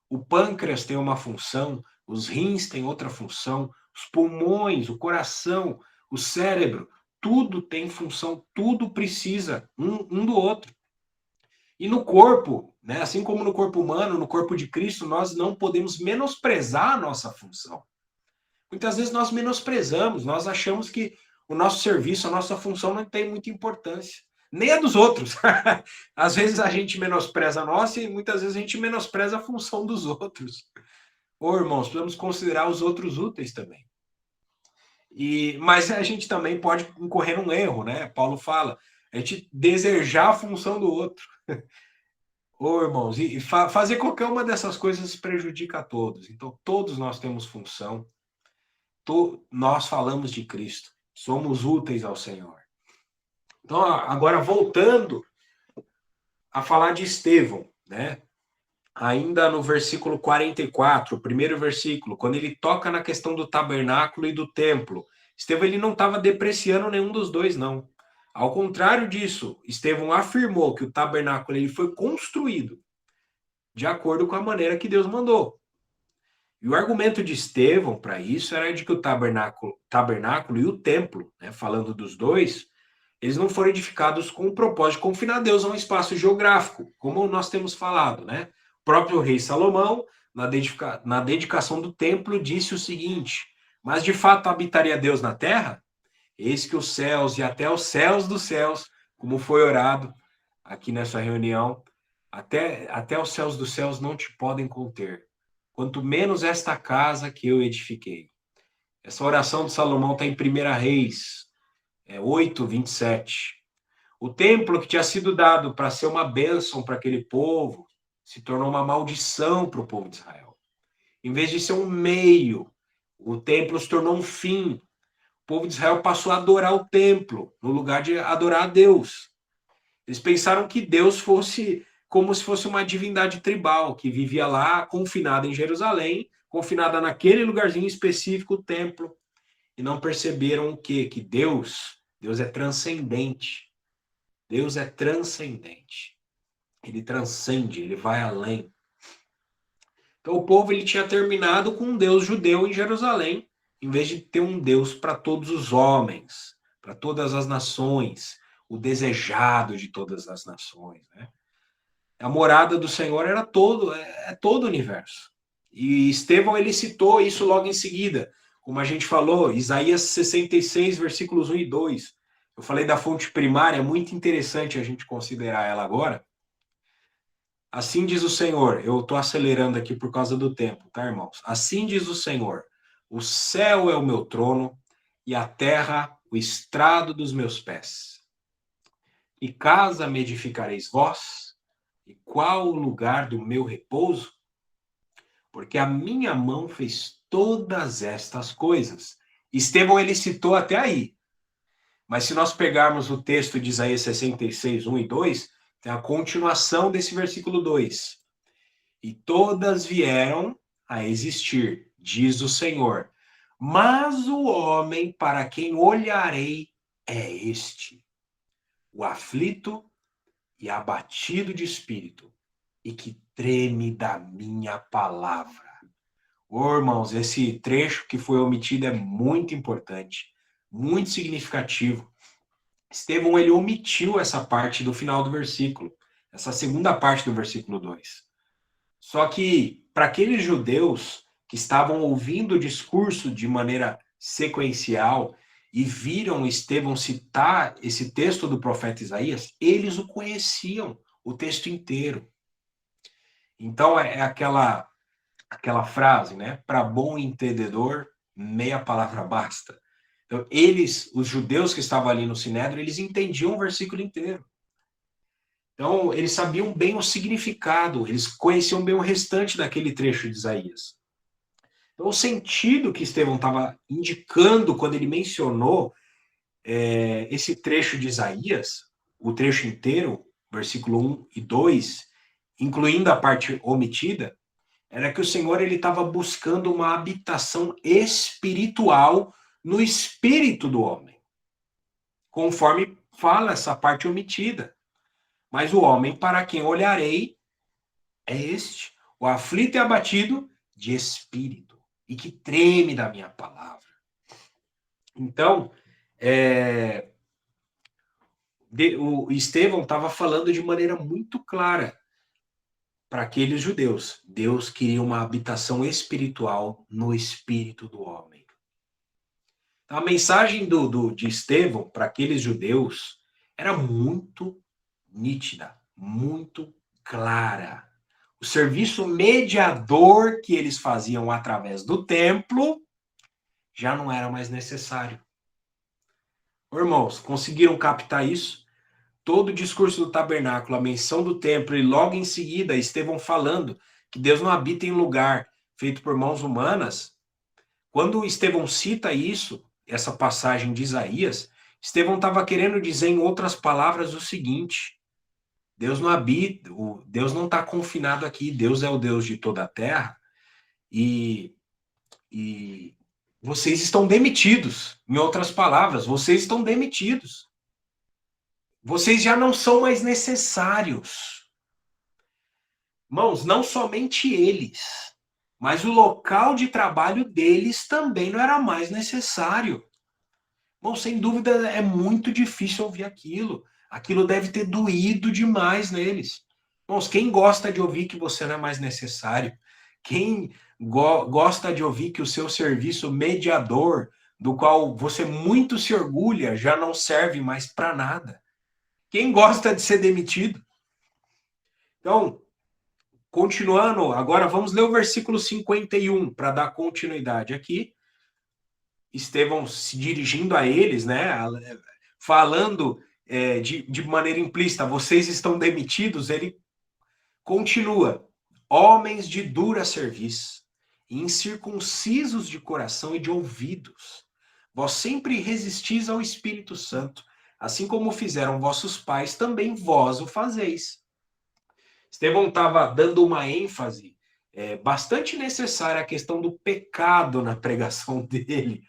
O pâncreas tem uma função, os rins têm outra função, os pulmões, o coração, o cérebro, tudo tem função, tudo precisa um do outro. E no corpo, né, assim como no corpo humano, no corpo de Cristo, nós não podemos menosprezar a nossa função. Muitas vezes nós menosprezamos, nós achamos que o nosso serviço, a nossa função não tem muita importância. Nem a dos outros. Às vezes a gente menospreza a nossa e muitas vezes a gente menospreza a função dos outros. Ô, irmãos, precisamos considerar os outros úteis também. Mas a gente também pode incorrer num erro, né? Paulo fala, a gente desejar a função do outro. Ô, irmãos, fazer qualquer uma dessas coisas prejudica a todos. Então, todos nós temos função. Nós falamos de Cristo. Somos úteis ao Senhor. Então, agora voltando a falar de Estevão, né? Ainda no versículo 44, o primeiro versículo, quando ele toca na questão do tabernáculo e do templo, Estevão ele não estava depreciando nenhum dos dois, não. Ao contrário disso, Estevão afirmou que o tabernáculo ele foi construído de acordo com a maneira que Deus mandou. E o argumento de Estevão para isso era de que o tabernáculo e o templo, né, falando dos dois, eles não foram edificados com o propósito de confinar Deus a um espaço geográfico, como nós temos falado, né? O próprio rei Salomão, na dedicação do templo, disse o seguinte: mas de fato habitaria Deus na terra? Eis que os céus e até os céus dos céus, como foi orado aqui nessa reunião, até os céus dos céus não te podem conter, quanto menos esta casa que eu edifiquei. Essa oração de Salomão está em 1 Reis 8, 27. O templo que tinha sido dado para ser uma bênção para aquele povo se tornou uma maldição para o povo de Israel. Em vez de ser um meio, o templo se tornou um fim. O povo de Israel passou a adorar o templo, no lugar de adorar a Deus. Eles pensaram que Deus fosse como se fosse uma divindade tribal, que vivia lá, confinada em Jerusalém, confinada naquele lugarzinho específico, o templo. E não perceberam o quê? Que Deus é transcendente. Deus é transcendente. Ele transcende, ele vai além. Então o povo ele tinha terminado com um Deus judeu em Jerusalém, em vez de ter um Deus para todos os homens, para todas as nações, o desejado de todas as nações, né? A morada do Senhor era todo o universo. E Estevão ele citou isso logo em seguida, como a gente falou, Isaías 66, versículos 1 e 2. Eu falei da fonte primária, é muito interessante a gente considerar ela agora. Assim diz o Senhor, eu estou acelerando aqui por causa do tempo, tá, irmãos? Assim diz o Senhor, o céu é o meu trono e a terra o estrado dos meus pés. E casa me edificareis vós? E qual o lugar do meu repouso? Porque a minha mão fez todas estas coisas. Estevão, ele citou até aí. Mas se nós pegarmos o texto de Isaías 66, 1 e 2, tem a continuação desse versículo 2. E todas vieram a existir, diz o Senhor. Mas o homem para quem olharei é este, o aflito e abatido de espírito, e que treme da minha palavra. Ô, irmãos, esse trecho que foi omitido é muito importante, muito significativo. Estevão, ele omitiu essa parte do final do versículo, essa segunda parte do versículo 2. Só que, para aqueles judeus que estavam ouvindo o discurso de maneira sequencial e viram Estevão citar esse texto do profeta Isaías, eles o conheciam, o texto inteiro. Então, é aquela frase, né? Para bom entendedor, meia palavra basta. Então, os judeus que estavam ali no Sinédrio, eles entendiam o versículo inteiro. Então, eles sabiam bem o significado, eles conheciam bem o restante daquele trecho de Isaías. Então, o sentido que Estevão estava indicando quando ele mencionou esse trecho de Isaías, o trecho inteiro, versículo 1 e 2, incluindo a parte omitida, era que o Senhor ele estava buscando uma habitação espiritual no espírito do homem, conforme fala essa parte omitida. Mas o homem para quem olharei é este, o aflito e abatido de espírito, e que treme da minha palavra. Então, o Estevão estava falando de maneira muito clara para aqueles judeus. Deus queria uma habitação espiritual no espírito do homem. Então, a mensagem de Estevão para aqueles judeus era muito nítida, muito clara. O serviço mediador que eles faziam através do templo já não era mais necessário. Irmãos, conseguiram captar isso? Todo o discurso do tabernáculo, a menção do templo e logo em seguida Estevão falando que Deus não habita em lugar feito por mãos humanas. Quando Estevão cita isso, essa passagem de Isaías, Estevão estava querendo dizer em outras palavras o seguinte: Deus não habita, Deus não está confinado aqui, Deus é o Deus de toda a terra e vocês estão demitidos. Em outras palavras, vocês estão demitidos. Vocês já não são mais necessários. Irmãos, não somente eles, mas o local de trabalho deles também não era mais necessário. Bom, sem dúvida é muito difícil ouvir aquilo. Aquilo deve ter doído demais neles. Irmãos, quem gosta de ouvir que você não é mais necessário? Quem gosta de ouvir que o seu serviço mediador, do qual você muito se orgulha, já não serve mais para nada? Quem gosta de ser demitido? Então, continuando, agora vamos ler o versículo 51 para dar continuidade aqui. Estevão se dirigindo a eles, né, falando de maneira implícita, vocês estão demitidos, ele continua, homens de dura cerviz, incircuncisos de coração e de ouvidos, vós sempre resistis ao Espírito Santo, assim como fizeram vossos pais, também vós o fazeis. Estevão estava dando uma ênfase bastante necessária à questão do pecado na pregação dele.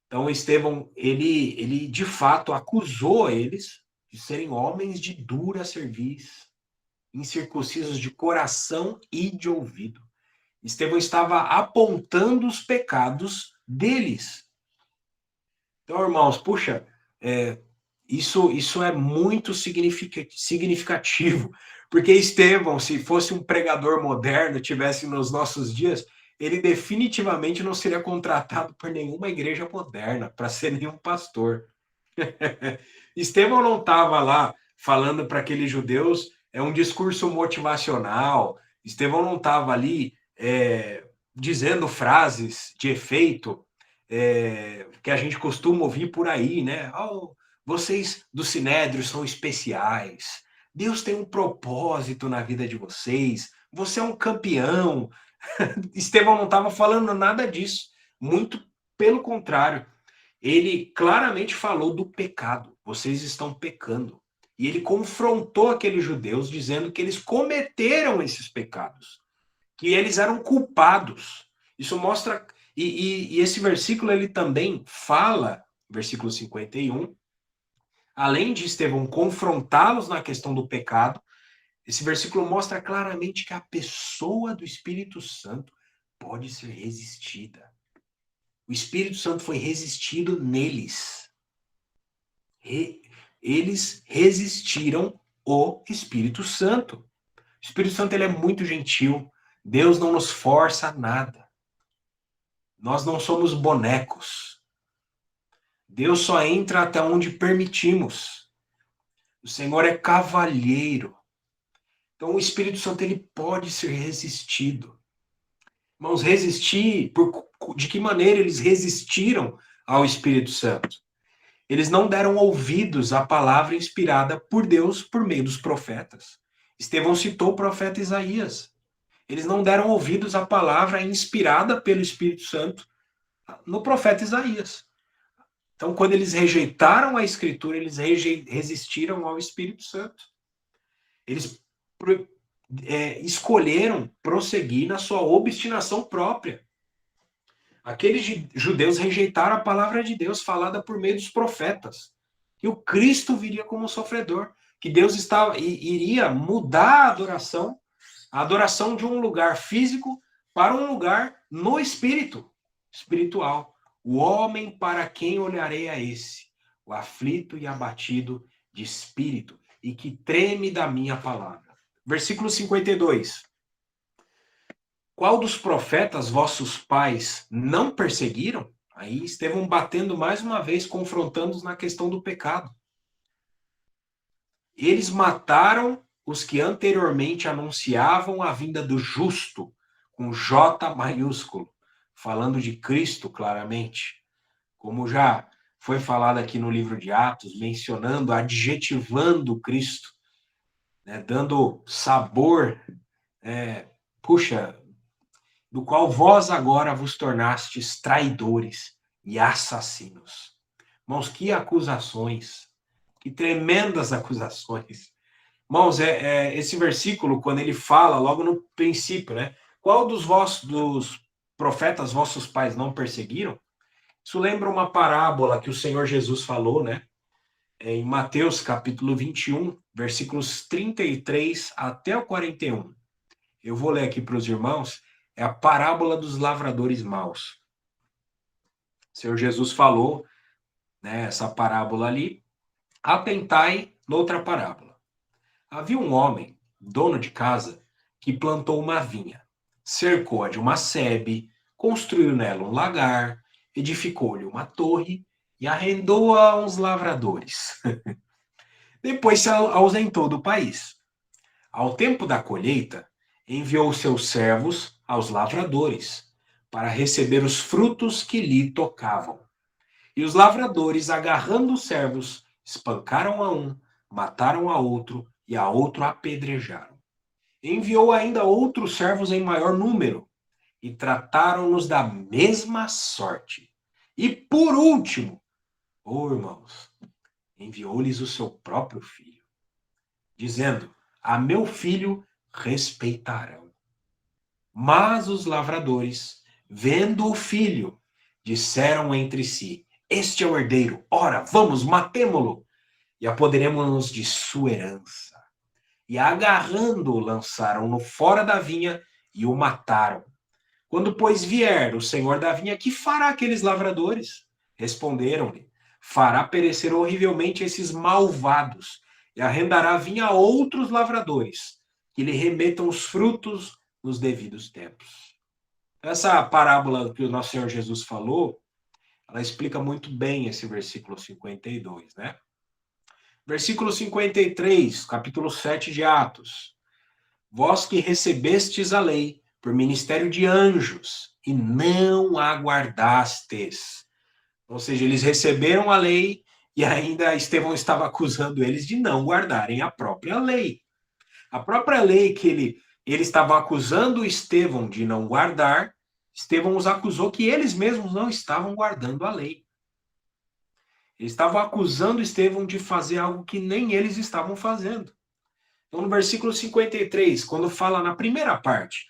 Então, Estevão, ele de fato acusou eles de serem homens de dura cerviz, incircuncisos de coração e de ouvido. Estevão estava apontando os pecados deles. Então, irmãos, puxa, isso é muito significativo, porque Estevão, se fosse um pregador moderno, tivesse nos nossos dias, ele definitivamente não seria contratado por nenhuma igreja moderna para ser nenhum pastor. Estevão não estava lá falando para aqueles judeus um discurso motivacional. Estevão não estava ali dizendo frases de efeito que a gente costuma ouvir por aí, né? Oh, vocês do Sinédrio são especiais. Deus tem um propósito na vida de vocês. Você é um campeão. Estevão não estava falando nada disso. Muito pelo contrário. Ele claramente falou do pecado. Vocês estão pecando. E ele confrontou aqueles judeus dizendo que eles cometeram esses pecados. Que eles eram culpados. Isso mostra... E esse versículo, ele também fala, versículo 51, além de Estevão confrontá-los na questão do pecado, esse versículo mostra claramente que a pessoa do Espírito Santo pode ser resistida. O Espírito Santo foi resistido neles. Eles resistiram o Espírito Santo. O Espírito Santo ele é muito gentil. Deus não nos força a nada. Nós não somos bonecos. Deus só entra até onde permitimos. O Senhor é cavalheiro. Então o Espírito Santo ele pode ser resistido. Irmãos, resistir, de que maneira eles resistiram ao Espírito Santo? Eles não deram ouvidos à palavra inspirada por Deus por meio dos profetas. Estevão citou o profeta Isaías. Eles não deram ouvidos à palavra inspirada pelo Espírito Santo no profeta Isaías. Então, quando eles rejeitaram a Escritura, eles resistiram ao Espírito Santo. Eles escolheram prosseguir na sua obstinação própria. Aqueles judeus rejeitaram a palavra de Deus falada por meio dos profetas, que o Cristo viria como sofredor, que Deus iria mudar a adoração de um lugar físico para um lugar no espírito, espiritual. O homem para quem olharei a esse, o aflito e abatido de espírito, e que treme da minha palavra. Versículo 52. Qual dos profetas vossos pais não perseguiram? Aí Estevão batendo mais uma vez, confrontando-os na questão do pecado. Eles mataram os que anteriormente anunciavam a vinda do justo, com J maiúsculo, falando de Cristo claramente, como já foi falado aqui no livro de Atos, mencionando, adjetivando Cristo, né, dando sabor, do qual vós agora vos tornastes traidores e assassinos. Irmãos, que acusações, que tremendas acusações. Irmãos, esse versículo, quando ele fala, logo no princípio, né? Qual dos profetas vossos pais não perseguiram? Isso lembra uma parábola que o Senhor Jesus falou, né? Em Mateus, capítulo 21, versículos 33 até o 41. Eu vou ler aqui para os irmãos, é a parábola dos lavradores maus. O Senhor Jesus falou, né, essa parábola ali, atentai noutra parábola. Havia um homem, dono de casa, que plantou uma vinha, cercou-a de uma sebe, construiu nela um lagar, edificou-lhe uma torre e arrendou-a a uns lavradores. Depois se ausentou do país. Ao tempo da colheita, enviou seus servos aos lavradores para receber os frutos que lhe tocavam. E os lavradores, agarrando os servos, espancaram a um, mataram a outro e a outro apedrejaram. Enviou ainda outros servos em maior número e trataram-nos da mesma sorte. E por último, irmãos, enviou-lhes o seu próprio filho, dizendo: a meu filho respeitarão. Mas os lavradores, vendo o filho, disseram entre si: este é o herdeiro, ora, vamos, matemo-lo, e apoderemo-nos de sua herança. E agarrando-o, lançaram-no fora da vinha e o mataram. Quando, pois, vier o senhor da vinha, que fará aqueles lavradores? Responderam-lhe: fará perecer horrivelmente esses malvados, e arrendará a vinha a outros lavradores, que lhe remetam os frutos nos devidos tempos. Essa parábola que o nosso Senhor Jesus falou, ela explica muito bem esse versículo 52, né? Versículo 53, capítulo 7 de Atos. Vós que recebestes a lei por ministério de anjos e não a guardastes. Ou seja, eles receberam a lei e ainda Estevão estava acusando eles de não guardarem a própria lei. A própria lei que ele estava acusando Estevão de não guardar, Estevão os acusou que eles mesmos não estavam guardando a lei. Eles estavam acusando Estevão de fazer algo que nem eles estavam fazendo. Então, no versículo 53, quando fala na primeira parte,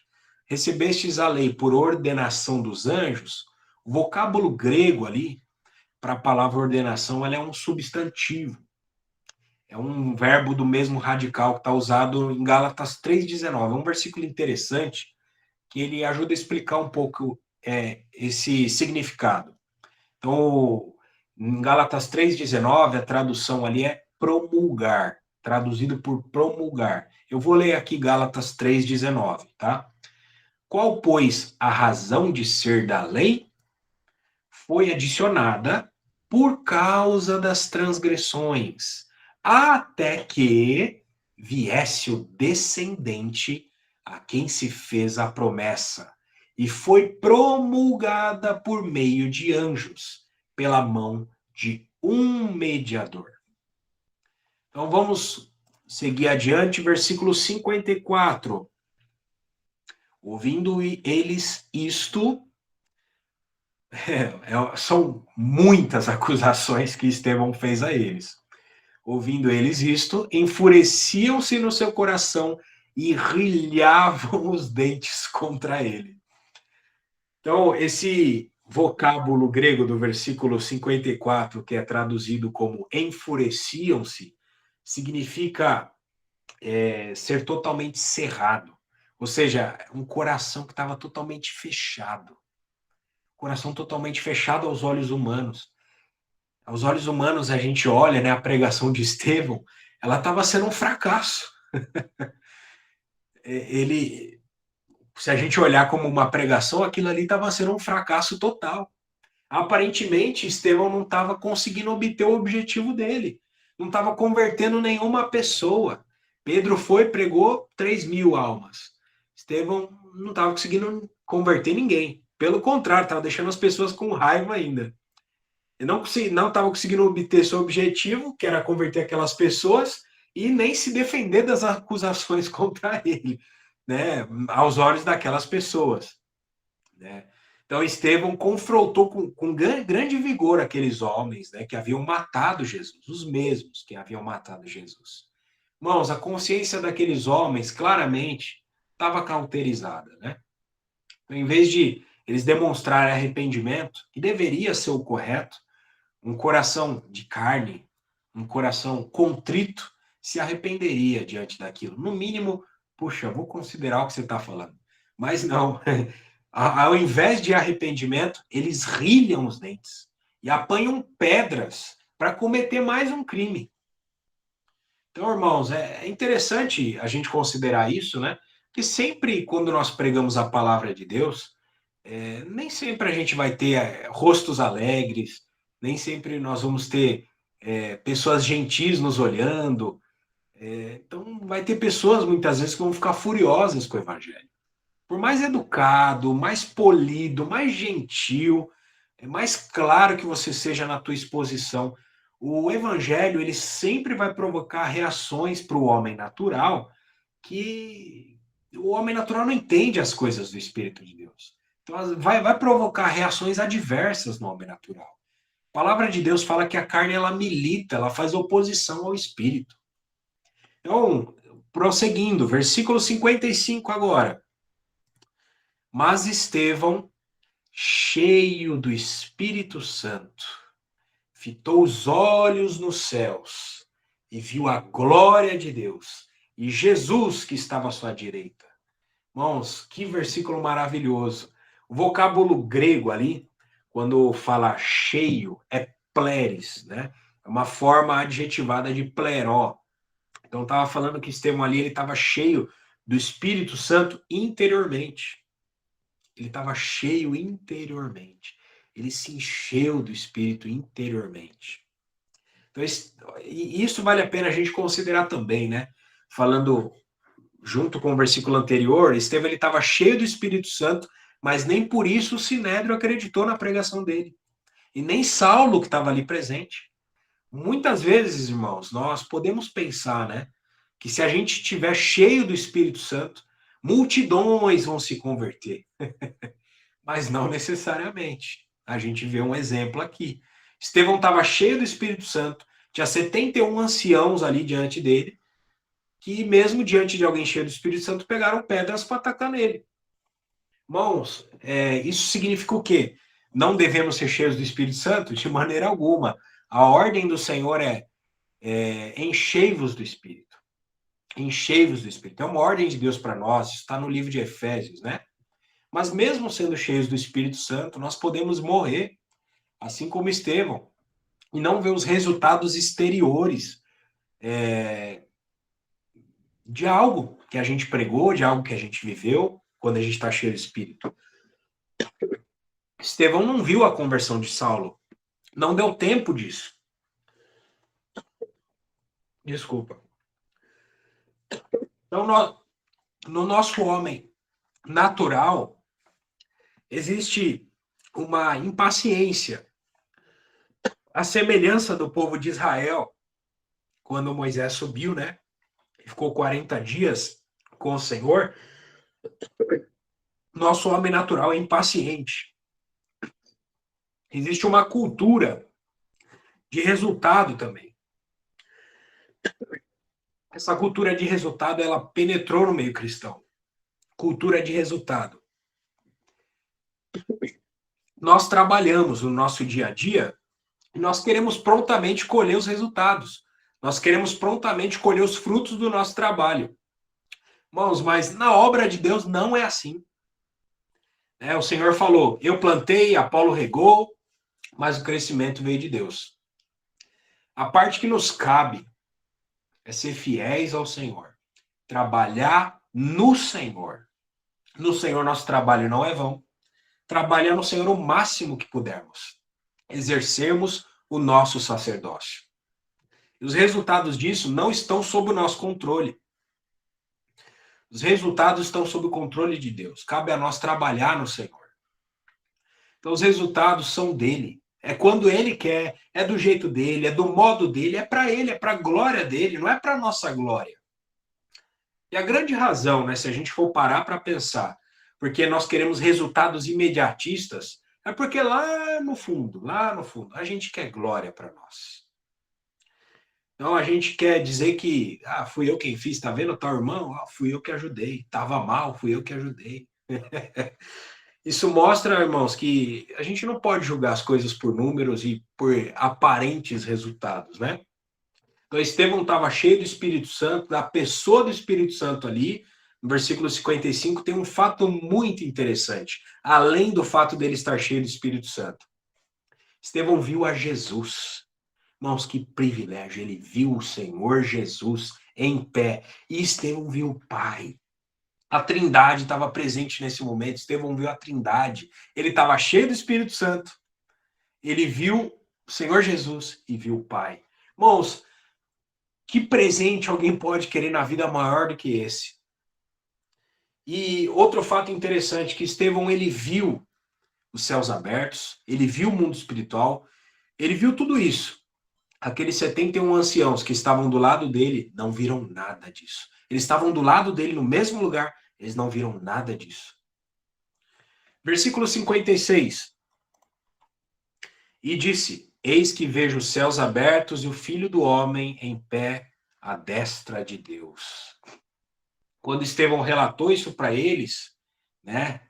recebestes a lei por ordenação dos anjos, o vocábulo grego ali, para a palavra ordenação, ela é um substantivo. É um verbo do mesmo radical que está usado em Gálatas 3,19. É um versículo interessante que ele ajuda a explicar um pouco esse significado. Então, em Gálatas 3,19, a tradução ali é promulgar, traduzido por promulgar. Eu vou ler aqui Gálatas 3,19, tá? Qual, pois, a razão de ser da lei? Foi adicionada por causa das transgressões, até que viesse o descendente a quem se fez a promessa, e foi promulgada por meio de anjos, pela mão de um mediador. Então vamos seguir adiante, versículo 54. Ouvindo eles isto, são muitas acusações que Estevão fez a eles. Ouvindo eles isto, enfureciam-se no seu coração e rilhavam os dentes contra ele. Então, esse vocábulo grego do versículo 54, que é traduzido como enfureciam-se, significa ser totalmente cerrado. Ou seja, um coração que estava totalmente fechado. Coração totalmente fechado aos olhos humanos. Aos olhos humanos, a gente olha, né, a pregação de Estevão, ela estava sendo um fracasso. Ele, se a gente olhar como uma pregação, aquilo ali estava sendo um fracasso total. Aparentemente, Estevão não estava conseguindo obter o objetivo dele. Não estava convertendo nenhuma pessoa. Pedro foi, pregou 3.000 almas. Estevão não estava conseguindo converter ninguém. Pelo contrário, estava deixando as pessoas com raiva ainda. Ele não estava conseguindo obter seu objetivo, que era converter aquelas pessoas, e nem se defender das acusações contra ele, né, aos olhos daquelas pessoas. Né? Então, Estevão confrontou com grande vigor aqueles homens, né, que haviam matado Jesus, os mesmos que haviam matado Jesus. Irmãos, a consciência daqueles homens claramente estava cauterizada. Né? Então, em vez de eles demonstrarem arrependimento, que deveria ser o correto, um coração de carne, um coração contrito, se arrependeria diante daquilo. No mínimo, puxa, vou considerar o que você está falando. Mas não. Ao invés de arrependimento, eles rilham os dentes e apanham pedras para cometer mais um crime. Então, irmãos, é interessante a gente considerar isso, né? Que sempre quando nós pregamos a palavra de Deus, nem sempre a gente vai ter rostos alegres, nem sempre nós vamos ter pessoas gentis nos olhando. Então, vai ter pessoas muitas vezes que vão ficar furiosas com o evangelho. Por mais educado, mais polido, mais gentil, mais claro que você seja na tua exposição, o evangelho ele sempre vai provocar reações para o homem natural que o homem natural não entende as coisas do Espírito de Deus. Então, vai provocar reações adversas no homem natural. A palavra de Deus fala que a carne ela milita, ela faz oposição ao Espírito. Então, prosseguindo, versículo 55 agora. Mas Estevão, cheio do Espírito Santo, fitou os olhos nos céus e viu a glória de Deus e Jesus que estava à sua direita. Irmãos, que versículo maravilhoso. O vocábulo grego ali, quando fala cheio, é pleres, né? É uma forma adjetivada de pleró. Então, estava falando que Estevão ali ele estava cheio do Espírito Santo interiormente. Ele estava cheio interiormente. Ele se encheu do Espírito interiormente. Então, isso vale a pena a gente considerar também, né? Falando junto com o versículo anterior, Estevão estava cheio do Espírito Santo, mas nem por isso o Sinédrio acreditou na pregação dele. E nem Saulo, que estava ali presente. Muitas vezes, irmãos, nós podemos pensar, né? Que se a gente estiver cheio do Espírito Santo, multidões vão se converter. Mas não necessariamente. A gente vê um exemplo aqui. Estevão estava cheio do Espírito Santo, tinha 71 anciãos ali diante dele, que mesmo diante de alguém cheio do Espírito Santo, pegaram pedras para atacar nele. Irmãos, isso significa o quê? Não devemos ser cheios do Espírito Santo? De maneira alguma. A ordem do Senhor é enchei-vos do Espírito. Enchei-vos do Espírito. É uma ordem de Deus para nós, está no livro de Efésios, né? Mas mesmo sendo cheios do Espírito Santo, nós podemos morrer, assim como Estevão, e não ver os resultados exteriores de algo que a gente pregou, de algo que a gente viveu, quando a gente está cheio do Espírito. Estevão não viu a conversão de Saulo. Não deu tempo disso. Desculpa. Então, no nosso homem natural, existe uma impaciência A semelhança do povo de Israel, quando Moisés subiu, né? E ficou 40 dias com o Senhor, nosso homem natural é impaciente. Existe uma cultura de resultado também. Essa cultura de resultado, ela penetrou no meio cristão. Cultura de resultado. Nós trabalhamos no nosso dia a dia e nós queremos prontamente colher os resultados. Nós queremos prontamente colher os frutos do nosso trabalho. Irmãos, mas na obra de Deus não é assim. O Senhor falou, eu plantei, Apolo regou, mas o crescimento veio de Deus. A parte que nos cabe é ser fiéis ao Senhor. Trabalhar no Senhor. No Senhor nosso trabalho não é vão. Trabalhar no Senhor o máximo que pudermos. Exercermos o nosso sacerdócio. E os resultados disso não estão sob o nosso controle. Os resultados estão sob o controle de Deus. Cabe a nós trabalhar no Senhor. Então, os resultados são dele. É quando ele quer, é do jeito dele, é do modo dele, é para ele, é para a glória dele, não é para a nossa glória. E a grande razão, né, se a gente for parar para pensar, porque nós queremos resultados imediatistas, é porque lá no fundo, a gente quer glória para nós. Então a gente quer dizer que, fui eu quem fiz, tá vendo, tal irmão? Fui eu que ajudei. Tava mal, fui eu que ajudei. Isso mostra, irmãos, que a gente não pode julgar as coisas por números e por aparentes resultados, né? Então, Estevão estava cheio do Espírito Santo, da pessoa do Espírito Santo ali. No versículo 55 tem um fato muito interessante, além do fato dele estar cheio do Espírito Santo. Estevão viu a Jesus. Irmãos, que privilégio, ele viu o Senhor Jesus em pé. E Estevão viu o Pai. A Trindade estava presente nesse momento. Estevão viu a Trindade. Ele estava cheio do Espírito Santo. Ele viu o Senhor Jesus e viu o Pai. Irmãos, que presente alguém pode querer na vida maior do que esse? E outro fato interessante, que Estevão, ele viu os céus abertos, ele viu o mundo espiritual, ele viu tudo isso. Aqueles 71 anciãos que estavam do lado dele não viram nada disso. Eles estavam do lado dele no mesmo lugar, eles não viram nada disso. Versículo 56. E disse, eis que vejo os céus abertos e o Filho do Homem em pé à destra de Deus. Quando Estevão relatou isso para eles, né,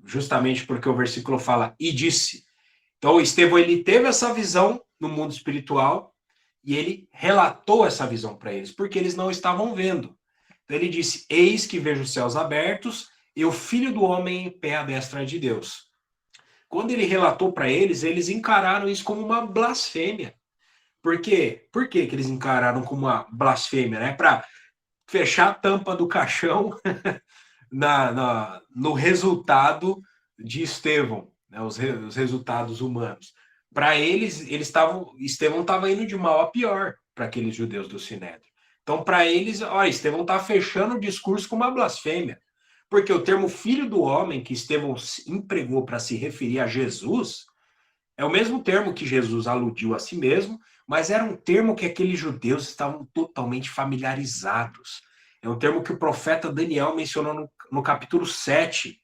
justamente porque o versículo fala, e disse. Então, Estevão, ele teve essa visão no mundo espiritual e ele relatou essa visão para eles, porque eles não estavam vendo. Então, ele disse, eis que vejo os céus abertos e o Filho do Homem em pé à destra de Deus. Quando ele relatou para eles, eles encararam isso como uma blasfêmia. Por quê? Por que eles encararam como uma blasfêmia? Né? Para fechar a tampa do caixão no resultado de Estevão, né, os resultados humanos. Para eles, Estevão estava indo de mal a pior para aqueles judeus do Sinédrio. Então, para eles, Estevão está fechando o discurso com uma blasfêmia. Porque o termo filho do homem que Estevão empregou para se referir a Jesus é o mesmo termo que Jesus aludiu a si mesmo, mas era um termo que aqueles judeus estavam totalmente familiarizados. É um termo que o profeta Daniel mencionou no capítulo 7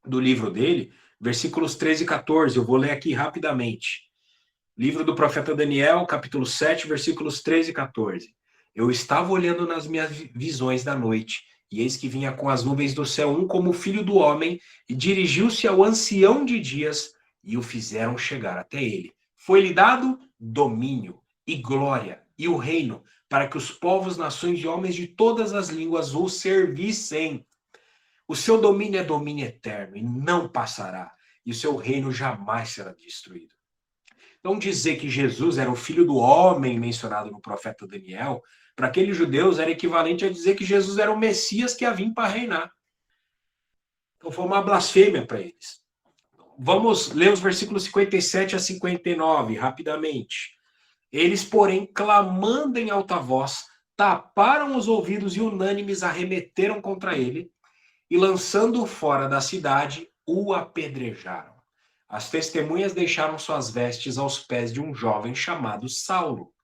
do livro dele, versículos 13 e 14. Eu vou ler aqui rapidamente. Livro do profeta Daniel, capítulo 7, versículos 13 e 14. Eu estava olhando nas minhas visões da noite, e eis que vinha com as nuvens do céu um como filho do homem, e dirigiu-se ao ancião de dias, e o fizeram chegar até ele. Foi-lhe dado domínio e glória e o reino, para que os povos, nações e homens de todas as línguas o servissem. O seu domínio é domínio eterno e não passará, e o seu reino jamais será destruído. Então, dizer que Jesus era o filho do homem mencionado no profeta Daniel, para aqueles judeus era equivalente a dizer que Jesus era o Messias que ia vir para reinar. Então, foi uma blasfêmia para eles. Vamos ler os versículos 57 a 59, rapidamente. Eles, porém, clamando em alta voz, taparam os ouvidos e unânimes arremeteram contra ele e, lançando-o fora da cidade, o apedrejaram. as testemunhas deixaram suas vestes aos pés de um jovem chamado Saulo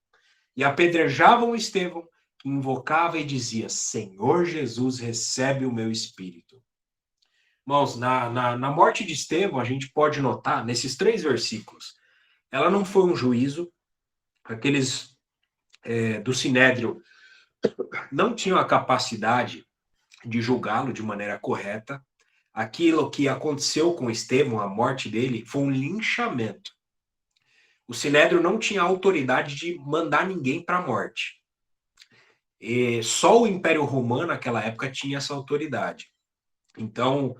e apedrejavam Estevão, que invocava e dizia: Senhor Jesus, recebe o meu espírito. Irmãos, na morte de Estevão, a gente pode notar, nesses 3 versículos, ela não foi um juízo, aqueles do Sinédrio não tinham a capacidade de julgá-lo de maneira correta. Aquilo que aconteceu com Estevão, a morte dele, foi um linchamento. O Sinédrio não tinha autoridade de mandar ninguém para a morte. E só o Império Romano, naquela época, tinha essa autoridade. Então,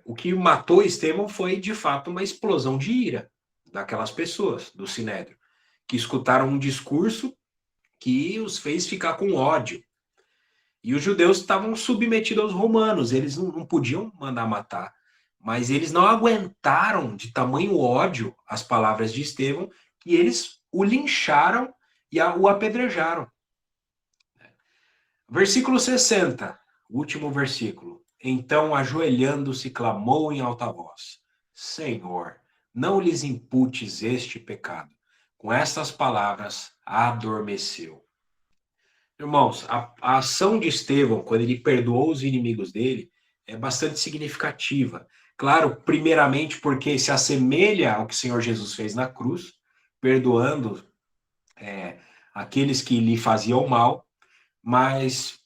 o que matou Estevão foi, de fato, uma explosão de ira daquelas pessoas, do Sinédrio, que escutaram um discurso que os fez ficar com ódio. E os judeus estavam submetidos aos romanos, eles não podiam mandar matar. Mas eles não aguentaram de tamanho ódio as palavras de Estevão, e eles o lincharam e o apedrejaram. Versículo 60, último versículo. Então, ajoelhando-se, clamou em alta voz: Senhor, não lhes imputes este pecado. Com estas palavras, adormeceu. Irmãos, a ação de Estevão, quando ele perdoou os inimigos dele, é bastante significativa. Claro, primeiramente porque se assemelha ao que o Senhor Jesus fez na cruz, perdoando aqueles que lhe faziam mal, mas,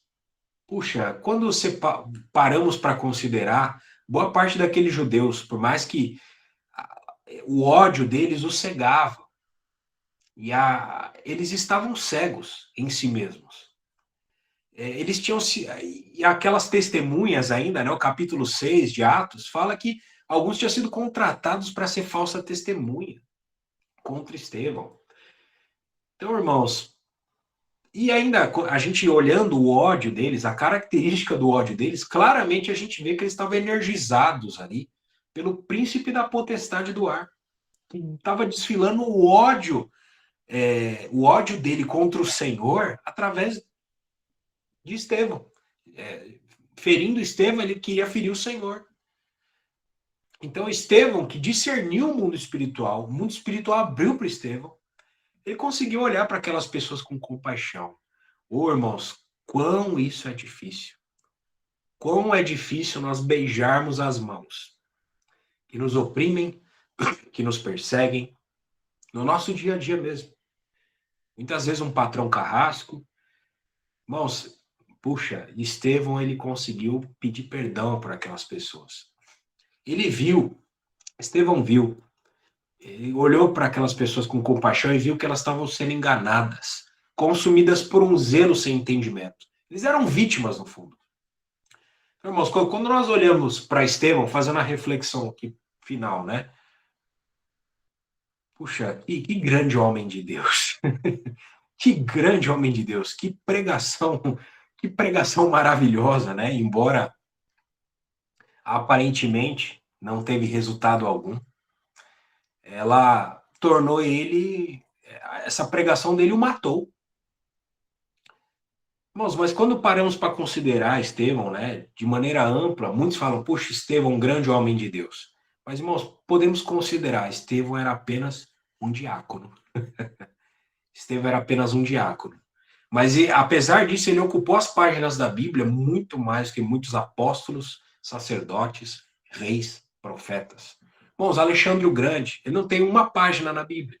puxa, quando paramos para considerar, boa parte daqueles judeus, por mais que o ódio deles os cegava, e eles estavam cegos em si mesmos. Eles tinham e aquelas testemunhas ainda, né, o capítulo 6 de Atos, fala que alguns tinham sido contratados para ser falsa testemunha contra Estevão. Então, irmãos, e ainda a gente olhando o ódio deles, a característica do ódio deles, claramente a gente vê que eles estavam energizados ali pelo príncipe da potestade do ar, que estava desfilando o ódio dele contra o Senhor através de Estevão. Ferindo Estevão, ele queria ferir o Senhor. Então, Estevão, que discerniu o mundo espiritual abriu para Estevão, ele conseguiu olhar para aquelas pessoas com compaixão. Irmãos, quão isso é difícil. Quão é difícil nós beijarmos as mãos que nos oprimem, que nos perseguem, no nosso dia a dia mesmo. Muitas vezes um patrão carrasco. Irmãos, puxa, Estevão, ele conseguiu pedir perdão para aquelas pessoas. Estevão viu, ele olhou para aquelas pessoas com compaixão e viu que elas estavam sendo enganadas, consumidas por um zelo sem entendimento. Eles eram vítimas, no fundo. Então, irmãos, quando nós olhamos para Estevão, fazendo a reflexão aqui final, né? Puxa, que grande homem de Deus. Que grande homem de Deus. Que pregação maravilhosa, né? Embora aparentemente não teve resultado algum, ela tornou essa pregação dele o matou. Irmãos, mas quando paramos para considerar Estevão, né, de maneira ampla, muitos falam, puxa, Estevão, um grande homem de Deus. Mas, irmãos, podemos considerar, Estevão era apenas um diácono. Estevão era apenas um diácono. Mas, apesar disso, ele ocupou as páginas da Bíblia muito mais que muitos apóstolos, sacerdotes, reis, profetas. Irmãos, Alexandre o Grande, ele não tem uma página na Bíblia.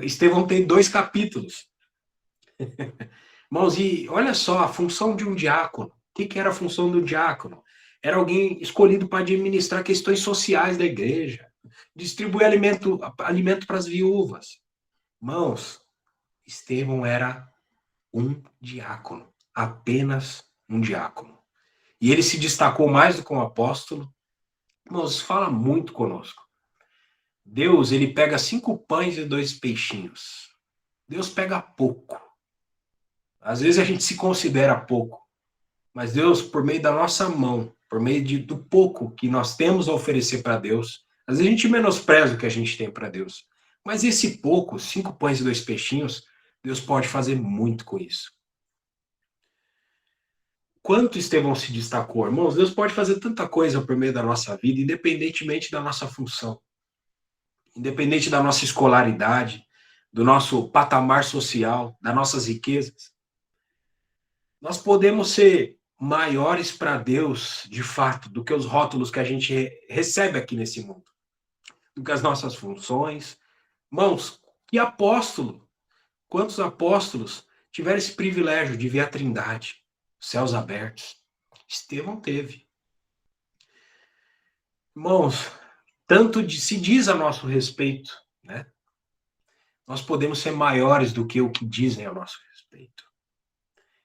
Estevão tem 2 capítulos. Irmãos, e olha só, a função de um diácono. O que era a função do diácono? Era alguém escolhido para administrar questões sociais da igreja, distribuir alimento para as viúvas. Irmãos, Estevão era um diácono, apenas um diácono. E ele se destacou mais do que um apóstolo. Irmãos, fala muito conosco. Deus, ele pega 5 pães e 2 peixinhos. Deus pega pouco. Às vezes a gente se considera pouco. Mas Deus, por meio da nossa mão, por meio do pouco que nós temos a oferecer para Deus, às vezes a gente menospreza o que a gente tem para Deus. Mas esse pouco, 5 pães e 2 peixinhos, Deus pode fazer muito com isso. quanto Estevão se destacou. Irmãos, Deus pode fazer tanta coisa por meio da nossa vida, independentemente da nossa função, independente da nossa escolaridade, do nosso patamar social, das nossas riquezas. Nós podemos ser maiores para Deus, de fato, do que os rótulos que a gente recebe aqui nesse mundo, do que as nossas funções. Irmãos, que apóstolo, quantos apóstolos tiveram esse privilégio de ver a Trindade, céus abertos? Estevão teve. Irmãos, tanto se diz a nosso respeito, né? Nós podemos ser maiores do que o que dizem a nosso respeito.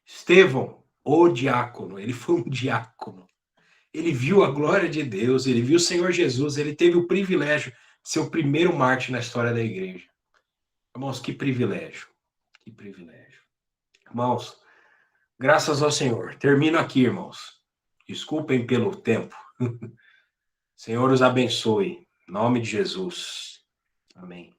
Estevão, o diácono, ele foi um diácono. Ele viu a glória de Deus, ele viu o Senhor Jesus, ele teve o privilégio de ser o primeiro mártir na história da igreja. Irmãos, que privilégio, que privilégio. Irmãos, graças ao Senhor. Termino aqui, irmãos. Desculpem pelo tempo. Senhor os abençoe. Em nome de Jesus. Amém.